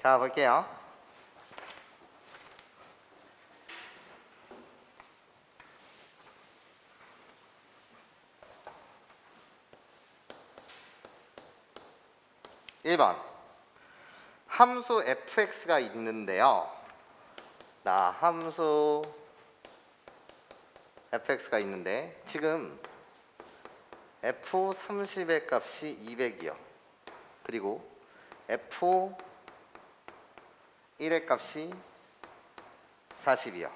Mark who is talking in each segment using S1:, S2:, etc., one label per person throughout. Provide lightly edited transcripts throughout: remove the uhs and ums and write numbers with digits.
S1: 자, 볼게요. (1번) 함수 fx가 있는데요. 나 함수 fx가 있는데 지금 f30의 값이 200이요. 그리고 f1의 값이 40이요.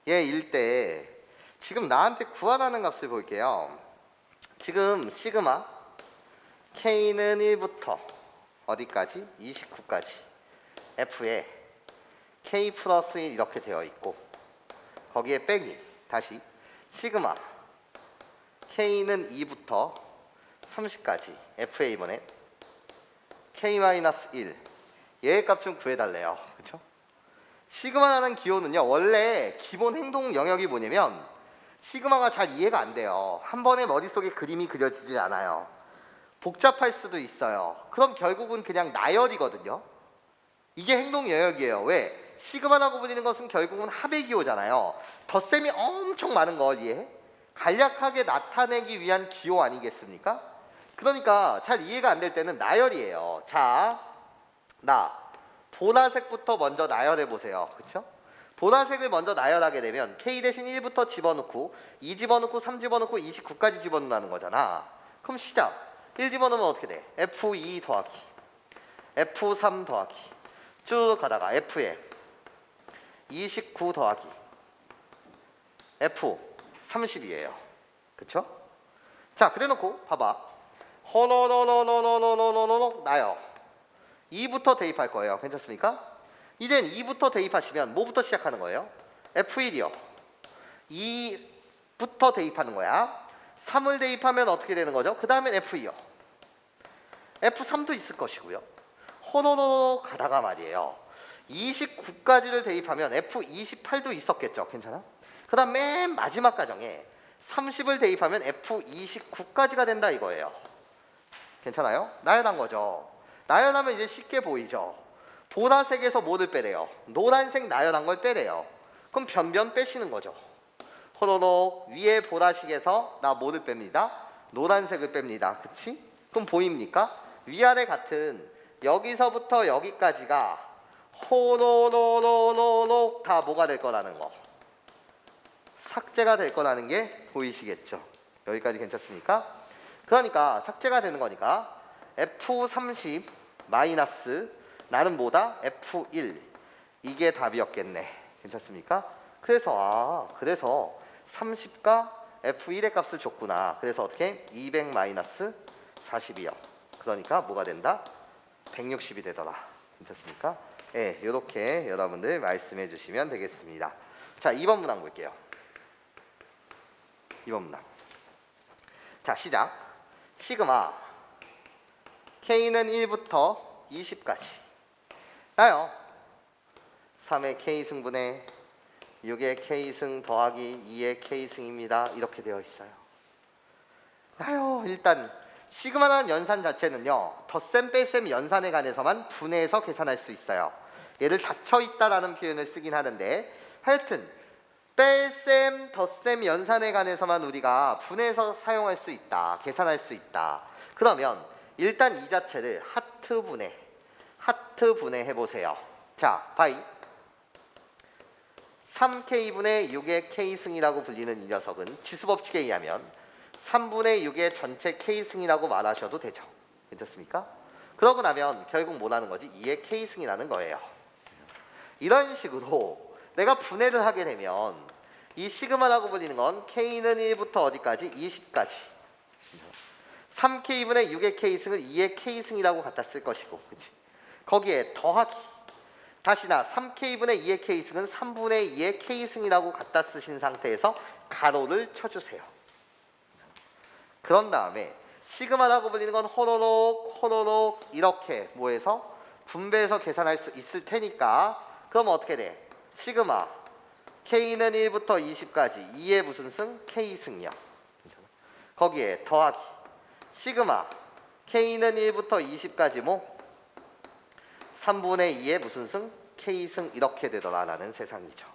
S1: 얘 일 때 지금 나한테 구하라는 값을 볼게요. 지금 시그마 K는 1부터 어디까지? 29까지 F에 K 플러스 1 이렇게 되어 있고 거기에 빼기 다시 시그마 K는 2부터 30까지 F에 이번에 K 마이너스 1 얘의 값 좀 구해달래요. 그쵸? 시그마라는 기호는요 원래 기본 행동 영역이 뭐냐면 시그마가 잘 이해가 안 돼요. 한 번에 머릿속에 그림이 그려지질 않아요. 복잡할 수도 있어요. 그럼 결국은 그냥 나열이거든요. 이게 행동 영역이에요. 왜? 시그마라고 불리는 것은 결국은 합의 기호잖아요. 덧셈이 엄청 많은 걸 이해해? 간략하게 나타내기 위한 기호 아니겠습니까? 그러니까 잘 이해가 안 될 때는 나열이에요. 자, 나 보라색부터 먼저 나열해 보세요. 그렇죠? 보라색을 먼저 나열하게 되면 K 대신 1부터 집어넣고 2 집어넣고 3 집어넣고 29까지 집어넣는 거잖아. 그럼 시작. 1 집어넣으면 어떻게 돼? F2 더하기 F3 더하기 쭉 가다가 F에 29 더하기 F30이에요. 그쵸? 자, 그래놓고 봐봐. 호노노노노노노노노노 나요. 2부터 대입할 거예요. 괜찮습니까? 이젠 2부터 대입하시면 뭐부터 시작하는 거예요? F1이요. 2부터 대입하는 거야. 3을 대입하면 어떻게 되는 거죠? 그 다음엔 F2요. F3도 있을 것이고요. 호노노노 가다가 말이에요. 29까지를 대입하면 F28도 있었겠죠. 괜찮아? 그 다음 맨 마지막 과정에 30을 대입하면 F29까지가 된다 이거예요. 괜찮아요? 나열한 거죠. 나열하면 이제 쉽게 보이죠. 보라색에서 뭐를 빼래요? 노란색 나열한 걸 빼래요. 그럼 변변 빼시는 거죠. 호로록 위에 보라색에서 나 뭐를 뺍니다? 노란색을 뺍니다. 그치? 그럼 보입니까? 위아래 같은 여기서부터 여기까지가 호로로로로록 다 뭐가 될 거라는 거. 삭제가 될 거라는 게 보이시겠죠? 여기까지 괜찮습니까? 그러니까 삭제가 되는 거니까 F30 마이너스 나는 뭐다? F1 이게 답이었겠네. 괜찮습니까? 그래서 그래서 30과 F1의 값을 줬구나. 그래서 어떻게? 200 마이너스 40이요. 그러니까 뭐가 된다? 160이 되더라. 괜찮습니까? 예, 이렇게 여러분들 말씀해 주시면 되겠습니다. 자, 2번 문항 볼게요. 2번 문항. 자, 시작. 시그마 K는 1부터 20까지 나요. 3의 K승분의 6의 K승 더하기 2의 K승입니다. 이렇게 되어 있어요. 나요. 일단 시그마라는 연산 자체는요. 덧셈 뺄셈 연산에 관해서만 분해해서 계산할 수 있어요. 얘를 닫혀있다라는 표현을 쓰긴 하는데 하여튼 뺄셈 덧셈 연산에 관해서만 우리가 분해해서 사용할 수 있다. 계산할 수 있다. 그러면 일단 이 자체를 하트 분해 해보세요. 자, 바이 3K분의 6의 K승이라고 불리는 이 녀석은 지수법칙에 의하면 3분의 6의 전체 K승이라고 말하셔도 되죠. 괜찮습니까? 그러고 나면 결국 뭐라는 거지? 2의 K승이라는 거예요. 이런 식으로 내가 분해를 하게 되면 이 시그마라고 불리는 건 K는 1부터 어디까지? 20까지 3K분의 6의 K승을 2의 K승이라고 갖다 쓸 것이고 그치? 거기에 더하기 다시나 3K분의 2의 K승은 3분의 2의 K승이라고 갖다 쓰신 상태에서 가로를 쳐주세요. 그런 다음에 시그마라고 불리는 건 호로록 이렇게 뭐해서 분배해서 계산할 수 있을 테니까 그럼 어떻게 돼? 시그마 K는 1부터 20까지 2의 무슨 승? K승이요. 거기에 더하기 시그마 K는 1부터 20까지 뭐? 3분의 2의 무슨 승? K승 이렇게 되더라라는 세상이죠.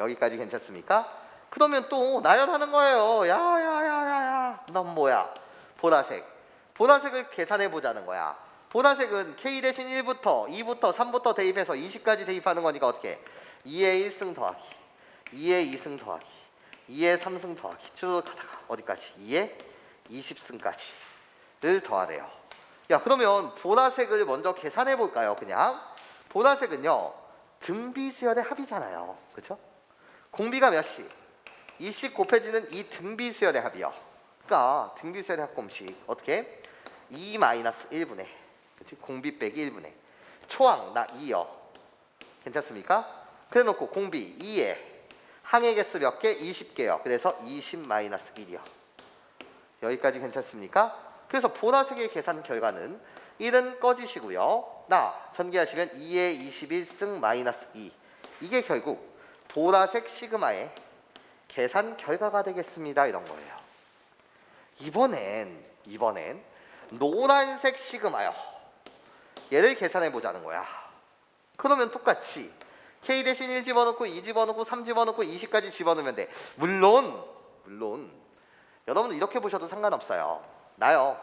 S1: 여기까지 괜찮습니까? 그러면 또 나열하는 거예요. 야야야야야, 넌 뭐야? 보라색. 보라색을 계산해 보자는 거야. 보라색은 K 대신 1부터 2부터 3부터 대입해서 20까지 대입하는 거니까 어떻게? 2의 1승 더하기 2의 2승 더하기 2의 3승 더하기 쭉 가다가 어디까지? 2의 20승까지를 더하래요. 야, 그러면 보라색을 먼저 계산해 볼까요? 그냥 보라색은요 등비수열의 합이잖아요. 그렇죠? 공비가 몇씩? 2씩 곱해지는 이 등비수열의 합이요. 그러니까 등비수열의 합公식 어떻게? 2 마이너스 1분의 그치? 공비 빼기 1분의 초항 나 2요. 괜찮습니까? 그래 놓고 공비 2에 항의 개수 몇 개? 20개요. 그래서 20 마이너스 1이요. 여기까지 괜찮습니까? 그래서 보라색의 계산 결과는 1은 꺼지시고요. 나 전개하시면 2의 21승 마이너스 2. 이게 결국 보라색 시그마의 계산 결과가 되겠습니다. 이런 거예요. 이번엔 노란색 시그마요. 얘를 계산해 보자는 거야. 그러면 똑같이 K 대신 1 집어넣고 2 집어넣고 3 집어넣고 20까지 집어넣으면 돼. 물론 여러분들 이렇게 보셔도 상관없어요. 나요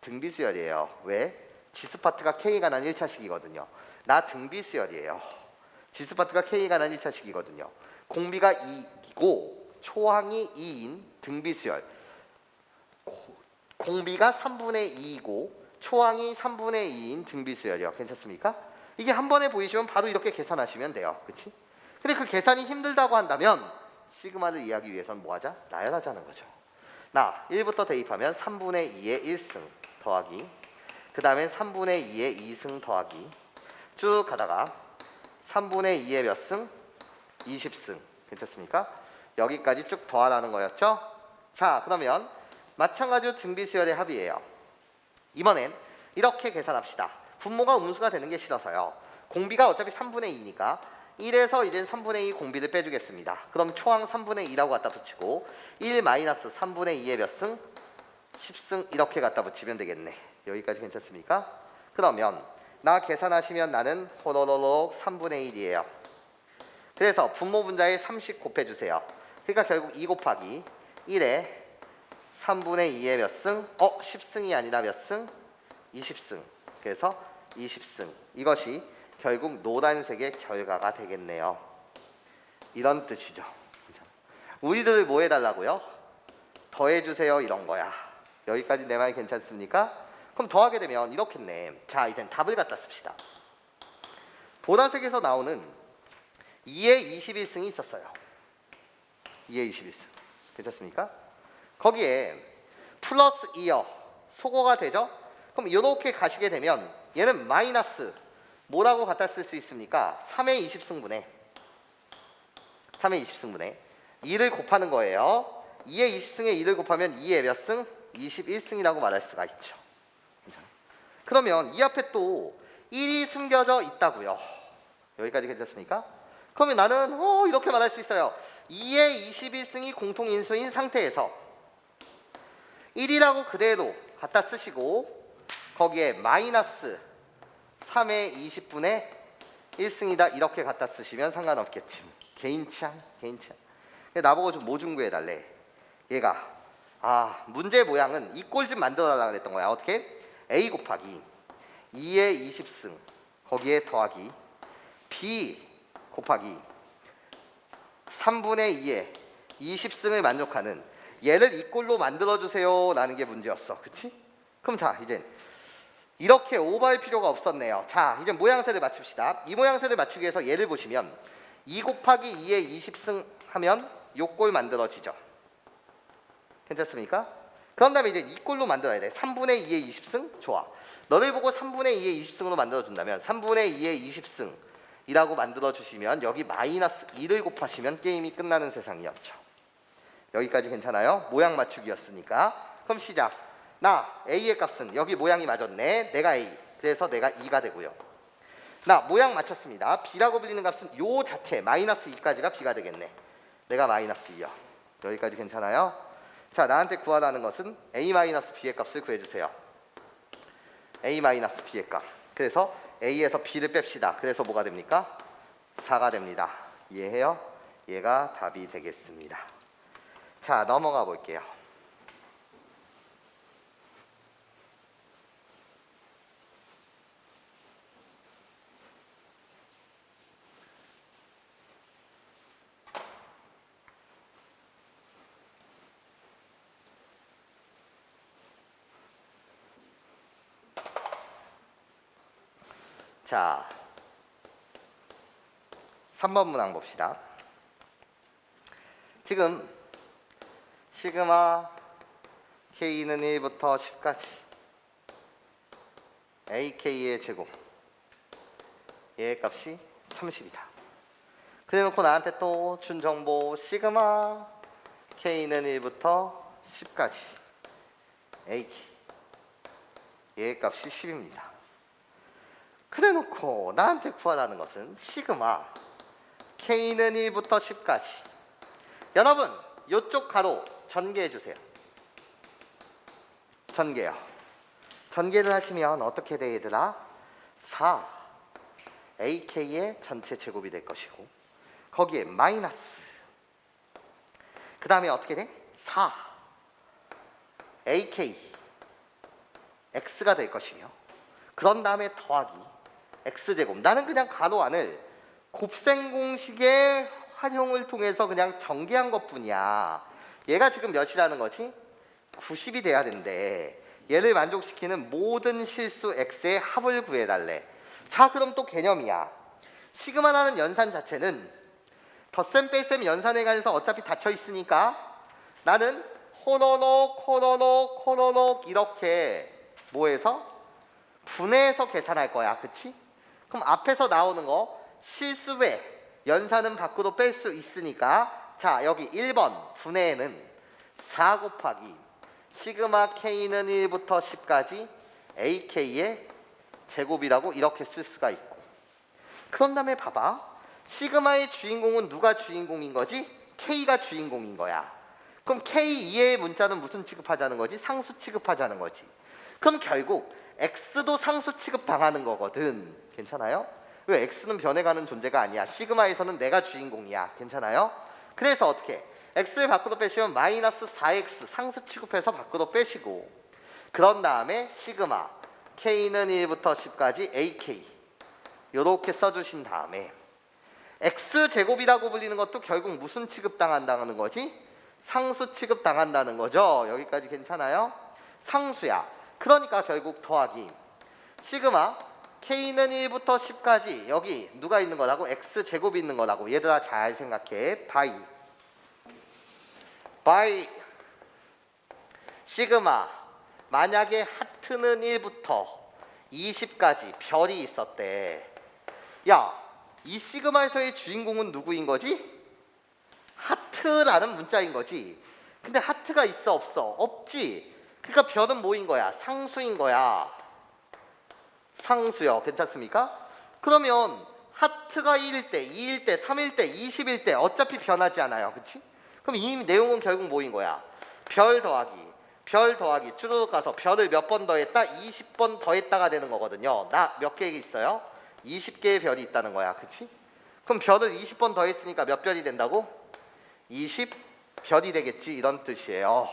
S1: 등비수열이에요. 왜? 지스파트가 K가 난 1차식이거든요. 나 등비수열이에요. 지스파트가 K가 난 1차식이거든요. 공비가 2이고 초항이 2인 등비수열. 공비가 3분의 2이고 초항이 3분의 2인 등비수열이요. 괜찮습니까? 이게 한 번에 보이시면 바로 이렇게 계산하시면 돼요. 그렇지? 근데 그 계산이 힘들다고 한다면 시그마를 이해하기 위해서는 뭐 하자? 나열하자는 거죠. 나 1부터 대입하면 3분의 2의 1승 더하기 그 다음에 3분의 2의 2승 더하기 쭉 가다가 3분의 2의 몇 승? 20승. 괜찮습니까? 여기까지 쭉 더하라는 거였죠? 자, 그러면 마찬가지로 등비수열의 합이에요. 이번엔 이렇게 계산합시다. 분모가 음수가 되는 게 싫어서요. 공비가 어차피 3분의 2니까 1에서 이제 3분의 2 공비를 빼주겠습니다. 그럼 초항 3분의 2라고 갖다 붙이고 1 마이너스 3분의 2의 몇 승? 10승 이렇게 갖다 붙이면 되겠네. 여기까지 괜찮습니까? 그러면 나 계산하시면 나는 호로로록 3분의 1이에요. 그래서 분모 분자에 30 곱해주세요. 그러니까 결국 2 곱하기 1에 3분의 2의 몇 승? 10승이 아니라 몇 승? 20승. 그래서 20승. 이것이 결국 노란색의 결과가 되겠네요. 이런 뜻이죠. 우리들을 뭐 해달라고요? 더해주세요 이런 거야. 여기까지 내 말이 괜찮습니까? 그럼 더하게 되면 이렇겠네. 자, 이젠 답을 갖다 씁시다. 보라색에서 나오는 2의 21승이 있었어요. 2의 21승. 괜찮습니까? 거기에 플러스 2요. 소거가 되죠? 그럼 이렇게 가시게 되면 얘는 마이너스 뭐라고 갖다 쓸 수 있습니까? 3의 20승분의 3의 20승분의 2를 곱하는 거예요. 2의 20승에 2를 곱하면 2의 몇 승? 21승이라고 말할 수가 있죠. 그러면 이 앞에 또 1이 숨겨져 있다고요. 여기까지 괜찮습니까? 그러면 나는 이렇게 말할 수 있어요. 2의 21승이 공통인수인 상태에서 1이라고 그대로 갖다 쓰시고 거기에 마이너스 3의 20분의 1승이다 이렇게 갖다 쓰시면 상관없겠지. 개인 취향. 나보고 좀 뭐 중구해달래. 얘가 문제 모양은 이 꼴 좀 만들어달라고 그랬던 거야. 어떻게? A 곱하기 2의 20승 거기에 더하기 B 곱하기 3분의 2의 20승을 만족하는 얘를 이 꼴로 만들어주세요 라는 게 문제였어. 그치? 그럼 자, 이젠 이렇게 오버할 필요가 없었네요. 자, 이제 모양새를 맞춥시다. 이 모양새를 맞추기 위해서 얘를 보시면 2 곱하기 2의 20승 하면 요 꼴 만들어지죠. 괜찮습니까? 그런 다음에 이제 이 꼴로 만들어야 돼. 3분의 2의 20승? 좋아. 너를 보고 3분의 2의 20승으로 만들어준다면 3분의 2의 20승이라고 만들어주시면 여기 마이너스 2를 곱하시면 게임이 끝나는 세상이었죠. 여기까지 괜찮아요? 모양 맞추기였으니까. 그럼 시작. 나 A의 값은 여기 모양이 맞았네. 내가 A. 그래서 내가 2가 되고요. 나 모양 맞췄습니다. B라고 불리는 값은 요 자체 마이너스 2까지가 B가 되겠네. 내가 마이너스 2요. 여기까지 괜찮아요? 자, 나한테 구하라는 것은 A-B의 값을 구해주세요. A-B의 값. 그래서 A에서 B를 뺍시다. 그래서 뭐가 됩니까? 4가 됩니다. 이해해요? 얘가 답이 되겠습니다. 자, 넘어가 볼게요. 자, 3번 문항 봅시다. 지금 시그마 K는 1부터 10까지 AK의 제곱 얘의 값이 30이다. 그래놓고 나한테 또 준 정보 시그마 K는 1부터 10까지 AK 얘의 값이 10입니다. 그래놓고 나한테 구하라는 것은 시그마 K는 1부터 10까지. 여러분 이쪽 가로 전개해 주세요. 전개요. 전개를 하시면 어떻게 돼 얘들아? 4 AK의 전체 제곱이 될 것이고 거기에 마이너스 그 다음에 어떻게 돼? 4 AK X가 될 것이며 그런 다음에 더하기 X제곱. 나는 그냥 가로 안을 곱셈 공식의 활용을 통해서 그냥 전개한 것뿐이야. 얘가 지금 몇이라는 거지? 90이 돼야 된대. 얘를 만족시키는 모든 실수 X의 합을 구해달래. 자, 그럼 또 개념이야. 시그마라는 연산 자체는 덧셈 뺄셈 연산에 관해서 어차피 닫혀 있으니까 나는 호노녹 이렇게 뭐해서 분해해서 계산할 거야. 그치? 그럼 앞에서 나오는 거 실수배 연산은 밖으로 뺄 수 있으니까 자 여기 1번 분해에는 4 곱하기 시그마 K는 1부터 10까지 AK의 제곱이라고 이렇게 쓸 수가 있고 그런 다음에 봐봐. 시그마의 주인공은 누가 주인공인 거지? K가 주인공인 거야. 그럼 K 이외의 문자는 무슨 취급하자는 거지? 상수 취급하자는 거지. 그럼 결국 X도 상수 취급 당하는 거거든. 괜찮아요? 왜 X는 변해가는 존재가 아니야. 시그마에서는 내가 주인공이야. 괜찮아요? 그래서 어떻게? X를 밖으로 빼시면 마이너스 4X 상수 취급해서 밖으로 빼시고 그런 다음에 시그마 K는 1부터 10까지 AK 요렇게 써주신 다음에 X제곱이라고 불리는 것도 결국 무슨 취급당한다는 거지? 상수 취급당한다는 거죠. 여기까지 괜찮아요? 상수야. 그러니까 결국 더하기 시그마 K는 1부터 10까지 여기 누가 있는 거라고? X제곱이 있는 거라고. 얘들아 잘 생각해. 바이 시그마 만약에 하트는 1부터 20까지 별이 있었대. 야, 이 시그마에서의 주인공은 누구인 거지? 하트라는 문자인 거지. 근데 하트가 있어 없어? 없지. 그러니까 별은 뭐인 거야? 상수인 거야. 상수요. 괜찮습니까? 그러면 하트가 1일 때, 2일 때, 3일 때, 20일 때 어차피 변하지 않아요. 그치? 그럼 이 내용은 결국 뭐인 거야? 별 더하기 쭈르륵 가서 별을 몇 번 더했다? 20번 더했다가 되는 거거든요. 나 몇 개 있어요? 20개의 별이 있다는 거야. 그치? 그럼 별을 20번 더했으니까 몇 별이 된다고? 20별이 되겠지. 이런 뜻이에요.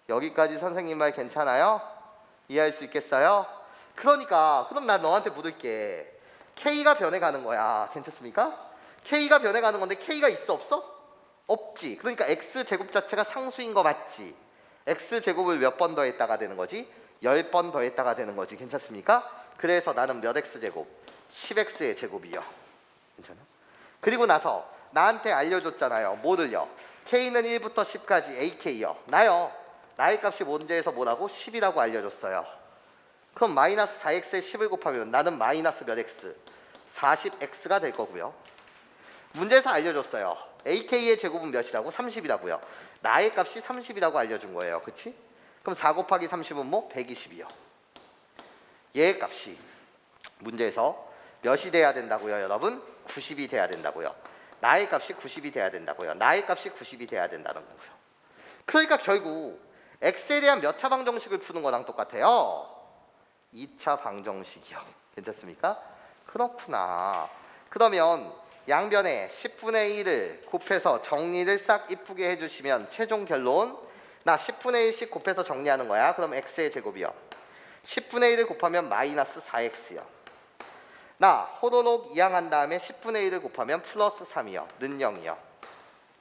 S1: 여기까지 선생님 말 괜찮아요? 이해할 수 있겠어요? 그러니까 그럼 난 너한테 물을게. K가 변해가는 거야. 괜찮습니까? K가 변해가는 건데 K가 있어 없어? 없지. 그러니까 X제곱 자체가 상수인 거 맞지? X제곱을 몇 번 더했다가 되는 거지? 10번 더했다가 되는 거지. 괜찮습니까? 그래서 나는 몇 X제곱? 10X의 제곱이요. 괜찮아? 그리고 나서 나한테 알려줬잖아요. 뭐를요? K는 1부터 10까지 AK요. 나의 값이 문제에서 뭐라고? 10이라고 알려줬어요. 그럼 마이너스 4x에 10을 곱하면 나는 마이너스 몇 x? 40x가 될 거고요. 문제에서 알려줬어요. AK의 제곱은 몇이라고? 30이라고요. 나의 값이 30이라고 알려준 거예요. 그치? 그럼 4 곱하기 30은 뭐? 120이요. 얘의 값이 문제에서 몇이 돼야 된다고요, 여러분? 90이 돼야 된다고요. 나의 값이 90이 돼야 된다고요. 나의 값이 90이 돼야 된다는 거고요. 그러니까 결국 x에 대한 몇 차 방정식을 푸는 거랑 똑같아요. 2차 방정식이요. 괜찮습니까? 그렇구나. 그러면 양변에 10분의 1을 곱해서 정리를 싹 이쁘게 해주시면 최종 결론, 나 10분의 1씩 곱해서 정리하는 거야. 그럼 x의 제곱이요. 10분의 1을 곱하면 마이너스 4x요. 나 호로록 이항한 다음에 10분의 1을 곱하면 플러스 3이요. 는 0이요.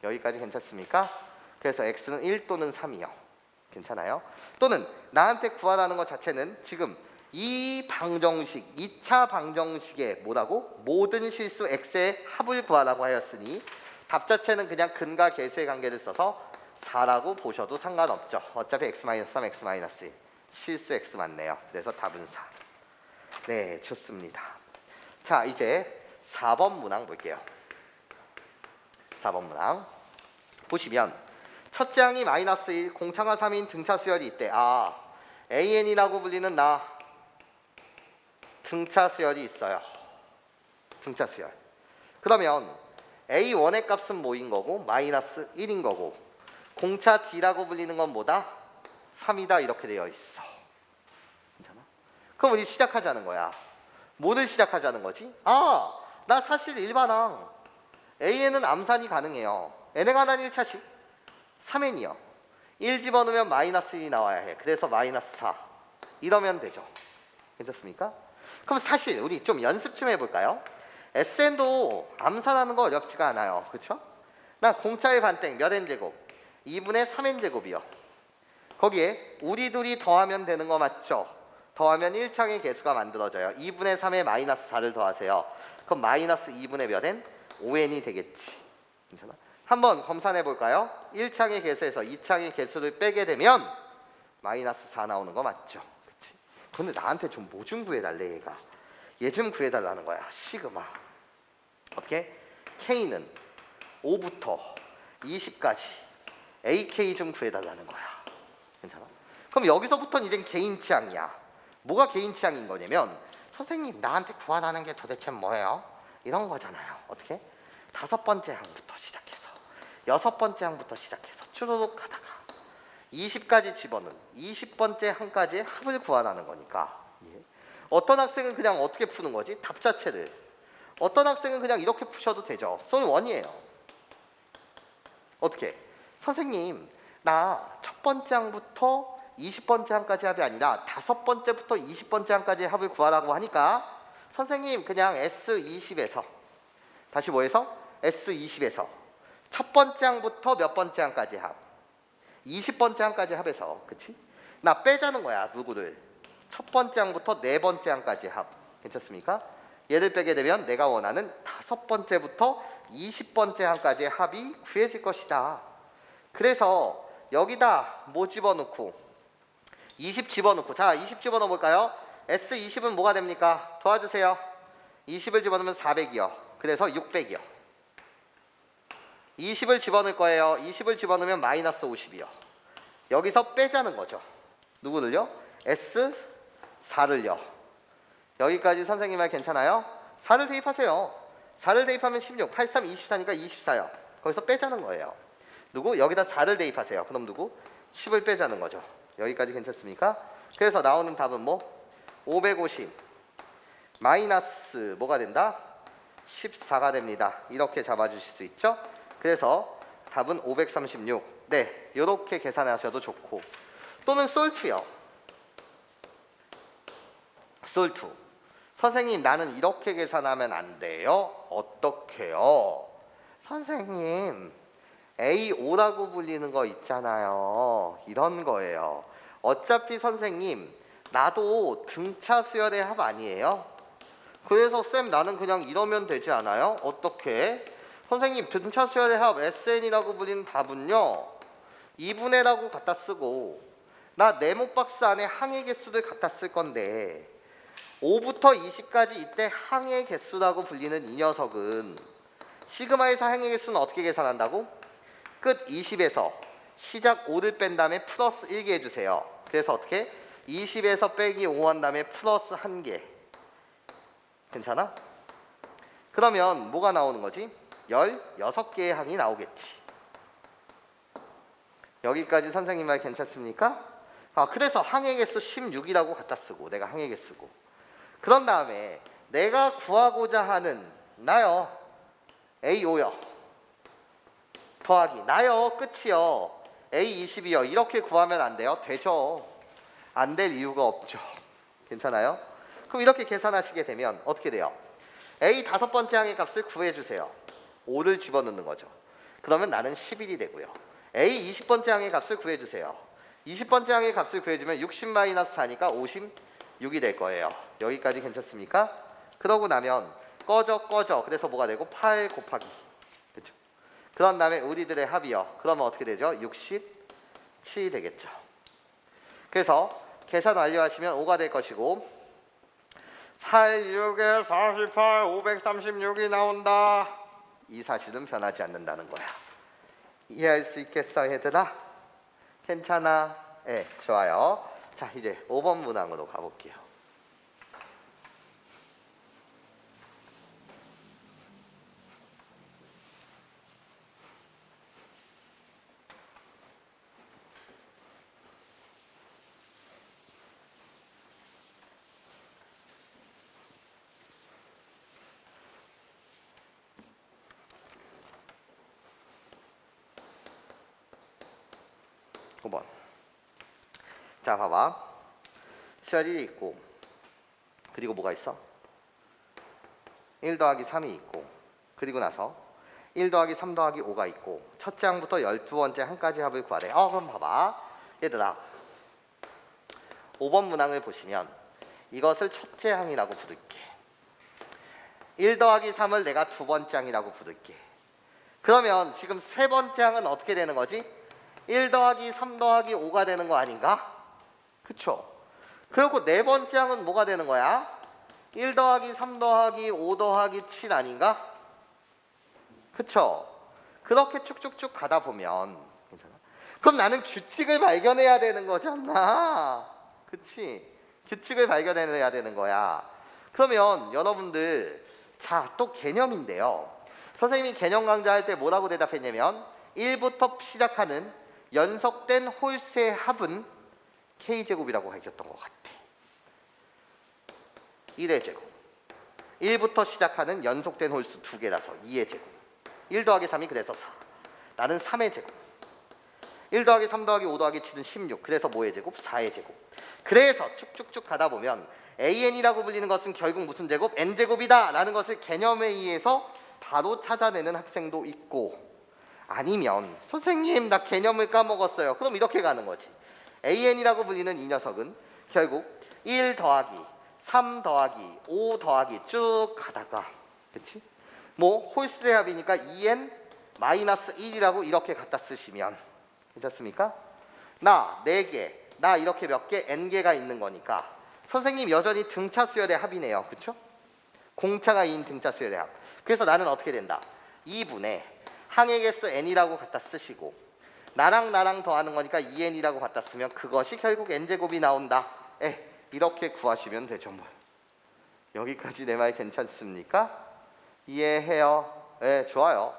S1: 여기까지 괜찮습니까? 그래서 x는 1 또는 3이요. 괜찮아요? 또는 나한테 구하라는 것 자체는 지금 이 방정식, 2차 방정식의 뭐라고? 모든 실수 x의 합을 구하라고 하였으니 답 자체는 그냥 근과 계수의 관계를 써서 4라고 보셔도 상관없죠. 어차피 x-3, x-1 실수 x 맞네요. 그래서 답은 4. 네, 좋습니다. 자, 이제 4번 문항 볼게요. 4번 문항 보시면 첫째 항이 마이너스 1, 공차가 3인 등차 수열이 있대. AN이라고 불리는 나 등차 수열이 있어요. 등차 수열. 그러면 A1의 값은 뭐인 거고 마이너스 1인 거고 공차 D라고 불리는 건 뭐다? 3이다 이렇게 되어 있어. 괜찮아? 그럼 우리 시작하자는 거야. 뭐를 시작하자는 거지? 나 사실 일반항 AN은 암산이 가능해요. N에 관한 1차식 3N이요. 1 집어넣으면 마이너스 1이 나와야 해. 그래서 마이너스 4 이러면 되죠. 괜찮습니까? 그럼 사실 우리 좀 연습 좀 해볼까요? SN도 암산하는 거 어렵지가 않아요. 그렇죠? 나 공차의 반땡 몇 N제곱? 2분의 3N제곱이요. 거기에 우리 둘이 더하면 되는 거 맞죠? 더하면 1창의 개수가 만들어져요. 2분의 3에 마이너스 4를 더하세요. 그럼 마이너스 2분의 몇 N? 5N이 되겠지. 괜찮아? 한번 검산해 볼까요? 1창의 개수에서 2창의 개수를 빼게 되면 마이너스 4 나오는 거 맞죠? 그치? 근데 나한테 좀 뭐 좀 구해달래 얘가. 얘 좀 구해달라는 거야. 시그마. 어떻게? K는 5부터 20까지 AK 좀 구해달라는 거야. 괜찮아? 그럼 여기서부터는 이젠 개인 취향이야. 뭐가 개인 취향인 거냐면 선생님 나한테 구하라는 게 도대체 뭐예요? 이런 거잖아요. 어떻게? 5번째 항부터 시작해서 6번째 항부터 시작해서 추르륵 하다가 20까지 집어넣은 20번째 항까지의 합을 구하라는 거니까. 어떤 학생은 그냥 어떻게 푸는 거지? 답 자체를. 어떤 학생은 그냥 이렇게 푸셔도 되죠. 솔 1이에요. 어떻게? 선생님 나 첫 번째 항부터 20번째 항까지 합이 아니라 5번째부터 20번째 항까지 합을 구하라고 하니까 선생님 그냥 S20에서 다시 뭐해서? S20에서 첫 번째 항부터 몇 번째 항까지 합? 20번째 항까지 합해서. 그치? 나 빼자는 거야. 누구를? 첫 번째 항부터 네 번째 항까지 합. 괜찮습니까? 얘를 빼게 되면 내가 원하는 5번째부터 20번째 항까지의 합이 구해질 것이다. 그래서 여기다 뭐 집어넣고 20 집어넣고, 자 20 집어넣어 볼까요? S20은 뭐가 됩니까? 도와주세요. 20을 집어넣으면 400이요. 그래서 600이요. 20을 집어넣을 거예요. 20을 집어넣으면 마이너스 50이요. 여기서 빼자는 거죠. 누구를요? S4를요. 여기까지 선생님 말 괜찮아요? 4를 대입하세요. 4를 대입하면 16, 83, 24니까 24요. 거기서 빼자는 거예요. 누구? 여기다 4를 대입하세요. 그럼 누구? 10을 빼자는 거죠. 여기까지 괜찮습니까? 그래서 나오는 답은 뭐? 550 마이너스 뭐가 된다? 14가 됩니다. 이렇게 잡아주실 수 있죠? 그래서 답은 536. 네, 이렇게 계산하셔도 좋고, 또는 솔2요. 솔2. 선생님 나는 이렇게 계산하면 안 돼요. 어떻게요? 선생님 A5라고 불리는 거 있잖아요. 이런 거예요. 어차피 선생님 나도 등차 수열의 합 아니에요? 그래서 쌤 나는 그냥 이러면 되지 않아요? 어떻게? 선생님 등차 수열의 합 SN이라고 불리는 답은요 2분의라고 갖다 쓰고, 나 네모 박스 안에 항의 개수를 갖다 쓸 건데 5부터 20까지 이때 항의 개수라고 불리는 이 녀석은 시그마에서 항의 개수는 어떻게 계산한다고? 끝 20에서 시작 5를 뺀 다음에 플러스 1개 해주세요. 그래서 어떻게? 20에서 빼기 5 한 다음에 플러스 1개. 괜찮아? 그러면 뭐가 나오는 거지? 16개의 항이 나오겠지. 여기까지 선생님 말 괜찮습니까? 그래서 항의 개수 16이라고 갖다 쓰고 내가 항의 개수고 그런 다음에 내가 구하고자 하는 나요 A5요 더하기 나요 끝이요 A20이요 이렇게 구하면 안 돼요? 되죠. 안 될 이유가 없죠. 괜찮아요? 그럼 이렇게 계산하시게 되면 어떻게 돼요? A 다섯 번째 항의 값을 구해주세요. 5를 집어넣는 거죠. 그러면 나는 11이 되고요. A 20번째 항의 값을 구해주세요. 20번째 항의 값을 구해주면 60-4니까 56이 될 거예요. 여기까지 괜찮습니까? 그러고 나면 꺼져 그래서 뭐가 되고 8 곱하기 그렇죠? 그런 다음에 우리들의 합이요. 그러면 어떻게 되죠? 67이 되겠죠. 그래서 계산 완료하시면 5가 될 것이고 8, 6에 48, 536이 나온다. 이 사실은 변하지 않는다는 거야. 이해할 수 있겠어 얘들아? 괜찮아? 네, 좋아요. 자, 이제 5번 문항으로 가볼게요. 자, 봐봐. 수열이 있고 그리고 뭐가 있어? 1 더하기 3이 있고 그리고 나서 1 더하기 3 더하기 5가 있고 첫째 항부터 12번째 항까지 합을 구하래. 그럼 봐봐. 얘들아 5번 문항을 보시면 이것을 첫째 항이라고 부를게. 1 더하기 3을 내가 두 번째 항이라고 부를게. 그러면 지금 세 번째 항은 어떻게 되는 거지? 1 더하기 3 더하기 5가 되는 거 아닌가? 그쵸? 그리고 네 번째 항은 뭐가 되는 거야? 1 더하기 3 더하기 5 더하기 7 아닌가? 그쵸? 그렇게 쭉쭉쭉 가다 보면 괜찮아? 그럼 나는 규칙을 발견해야 되는 거잖아. 그치? 규칙을 발견해야 되는 거야. 그러면 여러분들 자, 또 개념인데요. 선생님이 개념 강좌할 때 뭐라고 대답했냐면 1부터 시작하는 연속된 홀수의 합은 K제곱이라고 가르쳤던 것 같아. 1의 제곱 1부터 시작하는 연속된 홀수 두 개라서 2의 제곱 1 더하기 3이 그래서 4 나는 3의 제곱 1 더하기 3 더하기 5 더하기 7은 16 그래서 뭐의 제곱? 4의 제곱. 그래서 쭉쭉쭉 가다 보면 AN이라고 불리는 것은 결국 무슨 제곱? N제곱이다 라는 것을 개념에 의해서 바로 찾아내는 학생도 있고 아니면 선생님 나 개념을 까먹었어요. 그럼 이렇게 가는 거지. AN이라고 불리는 이 녀석은 결국 1 더하기 3 더하기 5 더하기 쭉 가다가 그치? 뭐 홀수의 합이니까 2n 마이너스 1이라고 이렇게 갖다 쓰시면 괜찮습니까? 나 4개 나 이렇게 몇 개? n개가 있는 거니까 선생님 여전히 등차 수열의 합이네요. 그쵸? 공차가 2인 등차 수열의 합. 그래서 나는 어떻게 된다? 2분의 항의 개수 n이라고 갖다 쓰시고 나랑 더하는 거니까 2n이라고 갖다 쓰면 그것이 결국 n제곱이 나온다. 이렇게 구하시면 되죠. 뭐. 여기까지 내 말 괜찮습니까? 이해해요? 좋아요.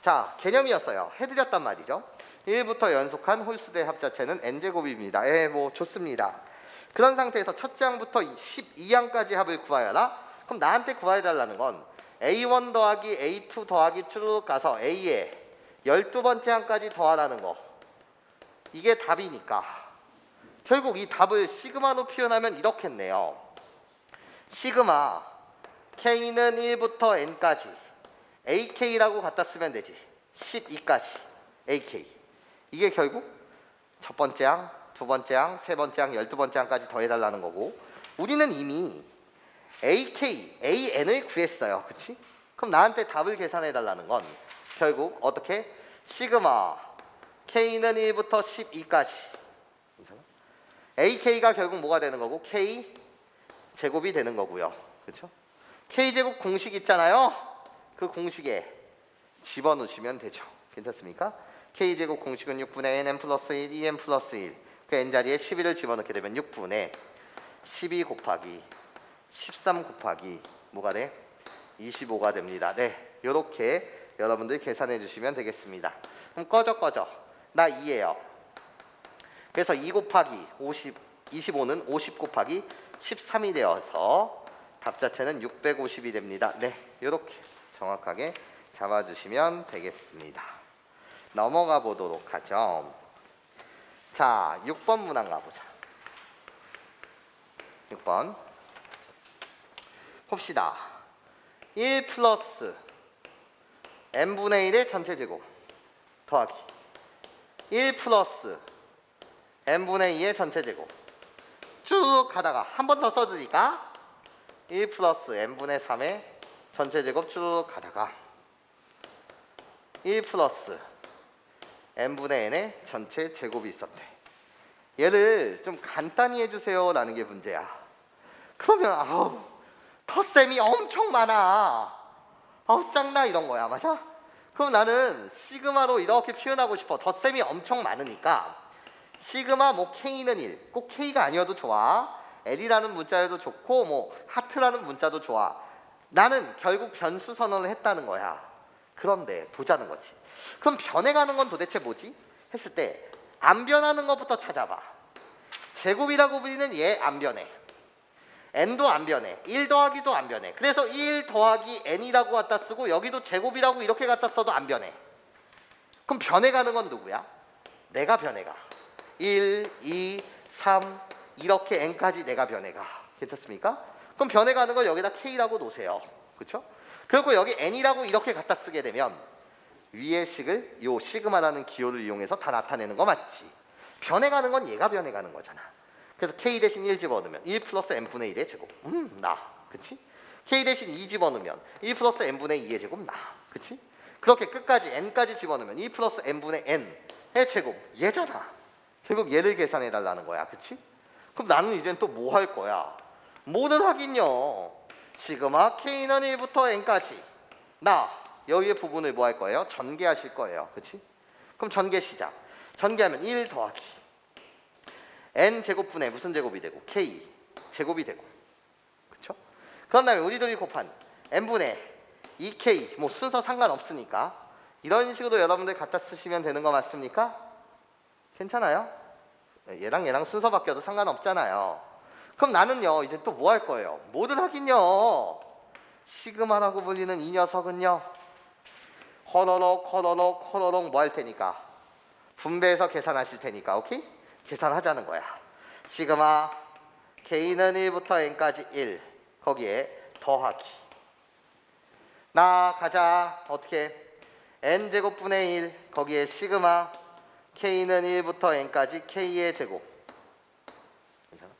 S1: 자, 개념이었어요. 해드렸단 말이죠. 1부터 연속한 홀수의 합 자체는 n제곱입니다. 뭐 좋습니다. 그런 상태에서 첫째 항부터 12항까지 합을 구하여라. 그럼 나한테 구해달라는 건 A1 더하기 A2 더하기 쭉 가서 A에 12번째 항까지 더하라는 거. 이게 답이니까 결국 이 답을 시그마로 표현하면 이렇겠네요. 시그마 K는 1부터 N까지 AK라고 갖다 쓰면 되지. 12까지 AK. 이게 결국 첫 번째 항, 두 번째 항, 세 번째 항, 12번째 항까지 더해달라는 거고 우리는 이미 AK, AN을 구했어요. 그치? 그럼 나한테 답을 계산해달라는 건 결국 어떻게? 시그마 K는 1부터 12까지 괜찮아? AK가 결국 뭐가 되는 거고? K 제곱이 되는 거고요. 그렇죠? K제곱 공식 있잖아요. 그 공식에 집어넣으시면 되죠. 괜찮습니까? K제곱 공식은 6분의 nn 플러스 1, 2n 플러스 1. 그 n자리에 11을 집어넣게 되면 6분의 12 곱하기 13 곱하기 뭐가 돼? 25가 됩니다. 네, 이렇게 여러분들 계산해 주시면 되겠습니다. 그럼 꺼져 나 2예요. 그래서 2 곱하기 25는 50 곱하기 13이 되어서 답 자체는 650이 됩니다. 네, 이렇게 정확하게 잡아주시면 되겠습니다. 넘어가 보도록 하죠. 자, 6번 문항 가보자. 6번 봅시다. 1 플러스 n분의 1의 전체 제곱 더하기 1 플러스 n분의 2의 전체 제곱 쭉 가다가 한 번 더 써주니까 1 플러스 n분의 3의 전체 제곱 쭉 가다가 1 플러스 n분의 n의 전체 제곱이 있었대. 얘를 좀 간단히 해주세요 라는 게 문제야. 그러면 아우 덧셈이 엄청 많아. 아우 짱나 이런 거야. 맞아? 그럼 나는 시그마로 이렇게 표현하고 싶어. 덧셈이 엄청 많으니까 시그마 뭐 K는 1. 꼭 K가 아니어도 좋아. L이라는 문자여도 좋고 뭐 하트라는 문자도 좋아. 나는 결국 변수 선언을 했다는 거야. 그런데 보자는 거지. 그럼 변해가는 건 도대체 뭐지? 했을 때 안 변하는 것부터 찾아봐. 제곱이라고 불리는 얘 안 변해. n도 안 변해. 1 더하기도 안 변해. 그래서 1 더하기 n이라고 갖다 쓰고 여기도 제곱이라고 이렇게 갖다 써도 안 변해. 그럼 변해가는 건 누구야? 내가 변해가. 1, 2, 3 이렇게 n까지 내가 변해가. 괜찮습니까? 그럼 변해가는 걸 여기다 k라고 놓으세요. 그렇죠? 그리고 여기 n이라고 이렇게 갖다 쓰게 되면 위의 식을 요 시그마라는 기호를 이용해서 다 나타내는 거 맞지? 변해가는 건 얘가 변해가는 거잖아. 그래서 k 대신 1 집어넣으면 1 플러스 n분의 1의 제곱 나. 그치? k 대신 2 집어넣으면 1 플러스 n분의 2의 제곱 나. 그치? 그렇게 끝까지 n까지 집어넣으면 2 플러스 n분의 n의 제곱 얘잖아. 결국 얘를 계산해 달라는 거야. 그치? 그럼 나는 이젠 또 뭐 할 거야? 뭐는 하긴요. 시그마 k는 1부터 n까지 나. 여기의 부분을 뭐 할 거예요? 전개하실 거예요. 그치? 그럼 전개 시작. 전개하면 1 더하기 n 제곱분의 무슨 제곱이 되고 k 제곱이 되고. 그쵸? 그런 다음에 우리들이 곱한 n분의 2k 뭐 순서 상관없으니까 이런 식으로 여러분들 갖다 쓰시면 되는 거 맞습니까? 괜찮아요? 얘랑 순서 바뀌어도 상관없잖아요. 그럼 나는요 이제 또 뭐 할 거예요? 뭐든 하긴요. 시그마라고 불리는 이 녀석은요 허러럭 뭐 할 테니까 분배해서 계산하실 테니까. 오케이? 계산하자는 거야. 시그마 k는 1부터 n까지 1 거기에 더하기 나 가자. 어떻게? n제곱분의 1 거기에 시그마 k는 1부터 n까지 k의 제곱. 괜찮아?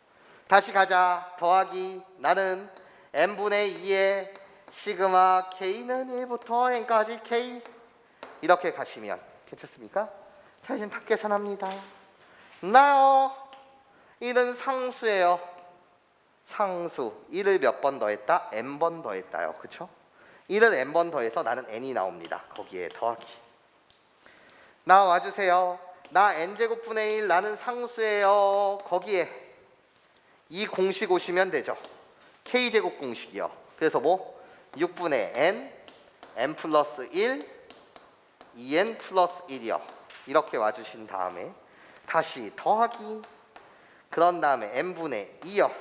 S1: 다시 가자. 더하기 나는 n분의 2의 시그마 k는 1부터 n까지 k 이렇게 가시면 괜찮습니까? 자 이제 다 계산합니다. 나요 1은 상수예요. 상수 1을 몇 번 더했다? n번 더했다요. 그쵸? 1을 n번 더해서 나는 n이 나옵니다. 거기에 더하기 나 와주세요. 나 n제곱분의 1 나는 상수예요. 거기에 이 공식 오시면 되죠. k제곱 공식이요. 그래서 뭐 6분의 n 플러스 1 2n 플러스 1이요. 이렇게 와주신 다음에 다시 더하기 그런 다음에 n분의 2요.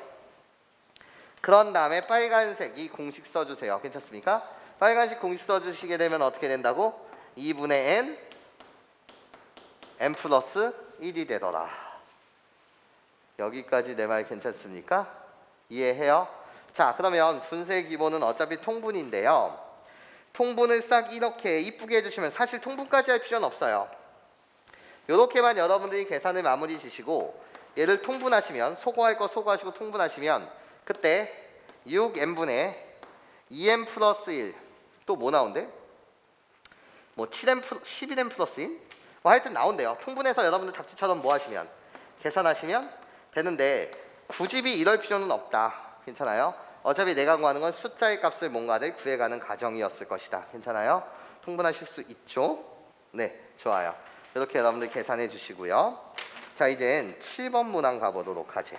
S1: 그런 다음에 빨간색 이 공식 써주세요. 괜찮습니까? 빨간색 공식 써주시게 되면 어떻게 된다고? 2분의 n 플러스 1이 되더라. 여기까지 내 말 괜찮습니까? 이해해요? 자 그러면 분수의 기본은 어차피 통분인데요. 통분을 싹 이렇게 이쁘게 해주시면 사실 통분까지 할 필요는 없어요. 이렇게만 여러분들이 계산을 마무리 지시고 얘를 통분하시면 소거할 거 소거하시고 통분하시면 그때 6n분의 2n 플러스 1 또 뭐 나온대? 뭐 11n 플러스 1? 뭐 하여튼 나온대요. 통분해서 여러분들 답지처럼 뭐 하시면 계산하시면 되는데 굳이 이럴 필요는 없다. 괜찮아요? 어차피 내가 구하는 건 숫자의 값을 뭔가를 구해가는 과정이었을 것이다. 괜찮아요? 통분하실 수 있죠? 네, 좋아요. 이렇게 여러분들 계산해 주시고요. 자, 이젠 7번 문항 가보도록 하죠.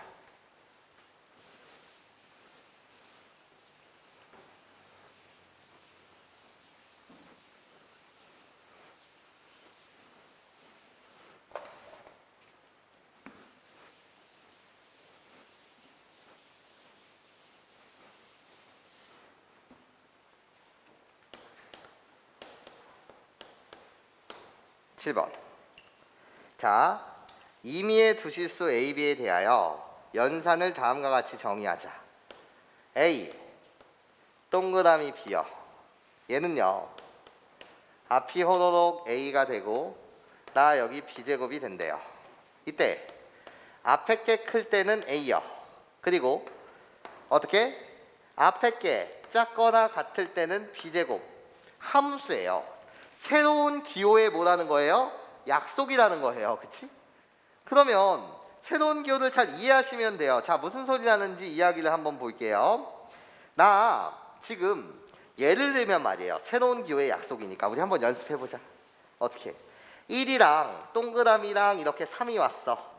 S1: 7번. 자, 임의의 두 실수 A, B에 대하여 연산을 다음과 같이 정의하자. A, 동그라미 B요. 얘는요, 앞이 호로록 A가 되고 나 여기 B제곱이 된대요. 이때 앞에 게 클 때는 A요. 그리고 어떻게? 앞에 게 작거나 같을 때는 B제곱. 함수예요. 새로운 기호에 뭐라는 거예요? 약속이라는 거예요. 그치? 그러면 새로운 기호를 잘 이해하시면 돼요. 자, 무슨 소리라는지 이야기를 한번 볼게요. 나 지금 예를 들면 말이에요. 새로운 기호의 약속이니까 우리 한번 연습해보자. 어떻게? 1이랑 동그라미랑 이렇게 3이 왔어.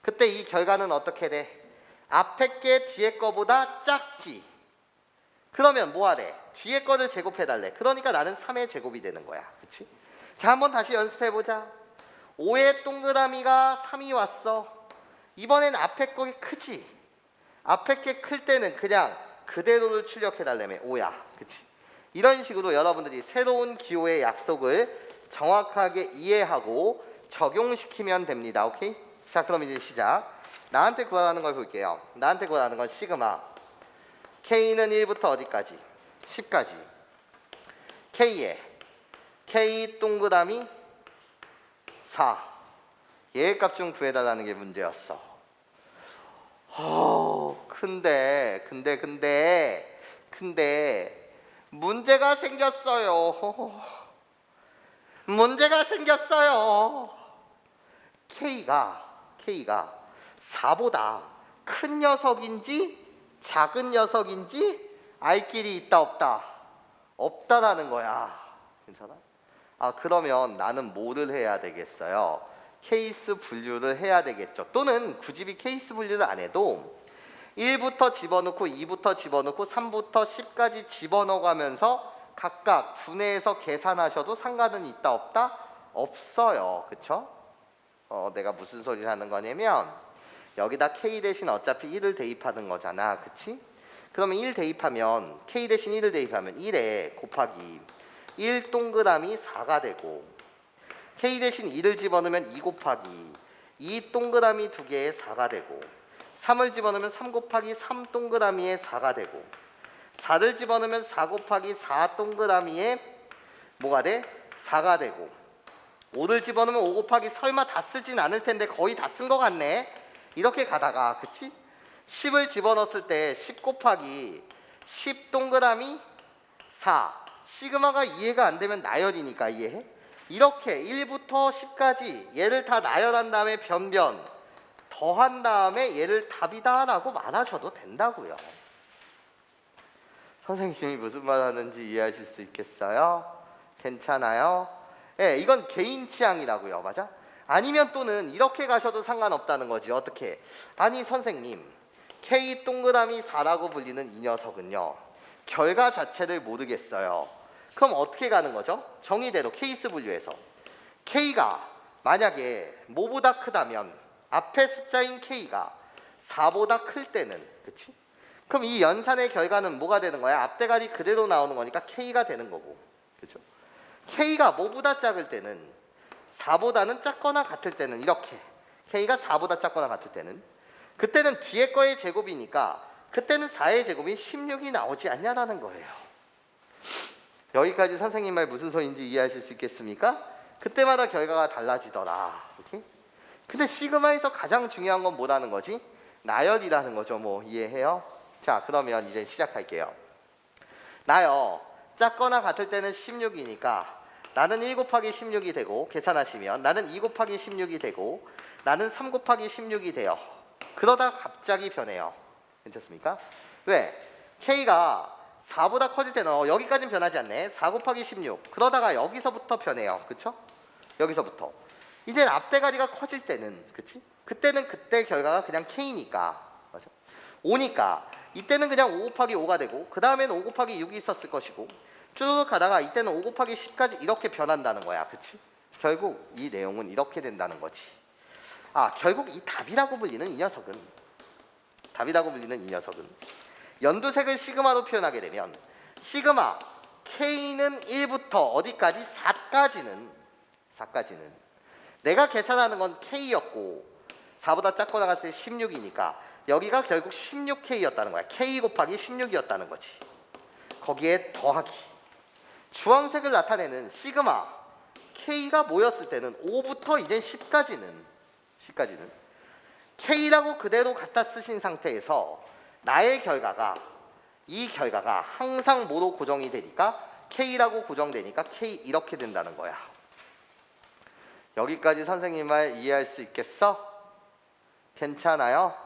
S1: 그때 이 결과는 어떻게 돼? 앞에 게 뒤에 거보다 작지. 그러면 뭐 하래? 뒤에 거를 제곱해달래. 그러니까 나는 3의 제곱이 되는 거야. 그치? 자, 한번 다시 연습해보자. 5의 동그라미가 3이 왔어. 이번엔 앞에 거게 크지? 앞에 게 클 때는 그냥 그대로를 출력해달라며 5야. 그치? 이런 식으로 여러분들이 새로운 기호의 약속을 정확하게 이해하고 적용시키면 됩니다. 오케이? 자, 그럼 이제 시작. 나한테 구하라는 걸 볼게요. 나한테 구하라는 건 시그마. K는 1부터 어디까지? 10까지. K에 K 동그라미 4. 얘의 값 좀 구해달라는 게 문제였어. 근데 문제가 생겼어요. 문제가 생겼어요. K가 4보다 큰 녀석인지 작은 녀석인지 알 길이 있다 없다? 없다라는 거야. 괜찮아? 아, 그러면 나는 뭐를 해야 되겠어요? 케이스 분류를 해야 되겠죠. 또는 굳이 케이스 분류를 안 해도 1부터 집어넣고 2부터 집어넣고 3부터 10까지 집어넣어가면서 각각 분해해서 계산하셔도 상관은 있다 없다? 없어요. 그쵸? 내가 무슨 소리를 하는 거냐면 여기다 K 대신 어차피 1을 대입하는 거잖아. 그치? 그러면 1 대입하면 K 대신 1을 대입하면 1에 곱하기 1 동그라미 4가 되고 K 대신 2를 집어넣으면 2 곱하기 2 동그라미 2개에 4가 되고 3을 집어넣으면 3 곱하기 3 동그라미에 4가 되고 4를 집어넣으면 4 곱하기 4 동그라미에 뭐가 돼? 4가 되고 5를 집어넣으면 5 곱하기 설마 다 쓰진 않을 텐데 거의 다 쓴 것 같네. 이렇게 가다가 그치? 10을 집어넣었을 때 10 곱하기 10 동그라미 4. 시그마가 이해가 안 되면 나열이니까 이해해? 이렇게 1부터 10까지 얘를 다 나열한 다음에 변변 더한 다음에 얘를 답이다 라고 말하셔도 된다고요. 선생님이 무슨 말 하는지 이해하실 수 있겠어요? 괜찮아요? 네, 이건 개인 취향이라고요. 맞아? 아니면 또는 이렇게 가셔도 상관없다는 거지. 어떻게? 아니 선생님, K 동그라미 4라고 불리는 이 녀석은요, 결과 자체를 모르겠어요. 그럼 어떻게 가는 거죠? 정의대로 케이스 분류해서 K가 만약에 뭐보다 크다면 앞에 숫자인 K가 4보다 클 때는, 그치? 그럼 이 연산의 결과는 뭐가 되는 거야? 앞대가리 그대로 나오는 거니까 K가 되는 거고, 그렇죠? K가 뭐보다 작을 때는 4보다는 작거나 같을 때는 이렇게 K가 4보다 작거나 같을 때는 그때는 뒤에 거의 제곱이니까 그때는 4의 제곱인 16이 나오지 않냐라는 거예요. 여기까지 선생님 말 무슨 소리인지 이해하실 수 있겠습니까? 그때마다 결과가 달라지더라. 오케이? 근데 시그마에서 가장 중요한 건 뭐라는 거지? 나열이라는 거죠. 뭐 이해해요? 자, 그러면 이제 시작할게요. 나요, 작거나 같을 때는 16이니까 나는 1 곱하기 16이 되고, 계산하시면 나는 2 곱하기 16이 되고, 나는 3 곱하기 16이 돼요. 그러다 갑자기 변해요. 괜찮습니까? 왜? K가 4보다 커질 때는 여기까지는 변하지 않네. 4 곱하기 16. 그러다가 여기서부터 변해요. 그쵸? 여기서부터. 이젠 앞대가리가 커질 때는, 그치? 그때는 그때 결과가 그냥 K니까. 맞아? 5니까 이때는 그냥 5 곱하기 5가 되고, 그 다음에는 5 곱하기 6이 있었을 것이고, 쭉 가다가 이때는 5 곱하기 10까지 이렇게 변한다는 거야. 그치? 결국 이 내용은 이렇게 된다는 거지. 아, 결국 이 답이라고 불리는 이 녀석은 연두색을 시그마로 표현하게 되면 시그마 K는 1부터 어디까지? 4까지는. 내가 계산하는 건 K였고 4보다 작고 나갔을 때 16이니까 여기가 결국 16K였다는 거야. K 곱하기 16이었다는 거지. 거기에 더하기. 주황색을 나타내는 시그마 K가 모였을 때는 5부터 이제 10까지는 K라고 그대로 갖다 쓰신 상태에서 나의 결과가 이 결과가 항상 뭐로 고정이 되니까 K라고 고정되니까 K 이렇게 된다는 거야. 여기까지 선생님 말 이해할 수 있겠어? 괜찮아요?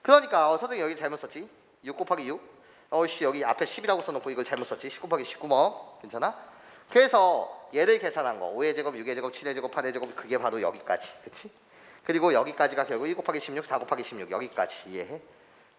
S1: 그러니까 선생님 여기 잘못 썼지? 6 곱하기 6 여기 앞에 10이라고 써놓고 이걸 잘못 썼지? 10 곱하기 19 뭐? 괜찮아? 그래서 얘를 계산한 거 5의 제곱, 6의 제곱, 7의 제곱, 8의 제곱 그게 바로 여기까지. 그치? 그리고 여기까지가 결국 1 곱하기 16, 4 곱하기 16 여기까지. 이해해?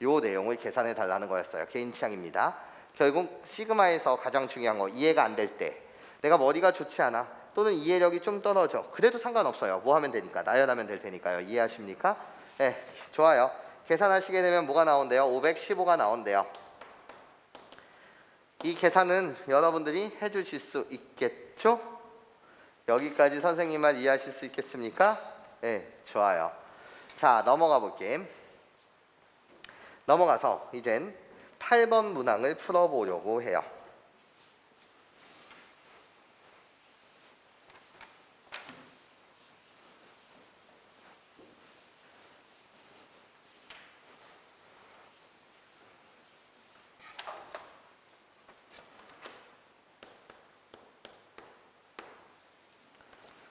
S1: 요 내용을 계산해 달라는 거였어요. 개인 취향입니다. 결국 시그마에서 가장 중요한 거 이해가 안 될 때 내가 머리가 좋지 않아 또는 이해력이 좀 떨어져 그래도 상관없어요. 뭐 하면 되니까 나열하면 될 테니까요. 이해하십니까? 네, 좋아요. 계산하시게 되면 뭐가 나온대요? 515가 나온대요. 이 계산은 여러분들이 해주실 수 있겠죠? 여기까지 선생님 말 이해하실 수 있겠습니까? 네, 좋아요. 자, 넘어가 볼게. 넘어가서 이젠 8번 문항을 풀어보려고 해요.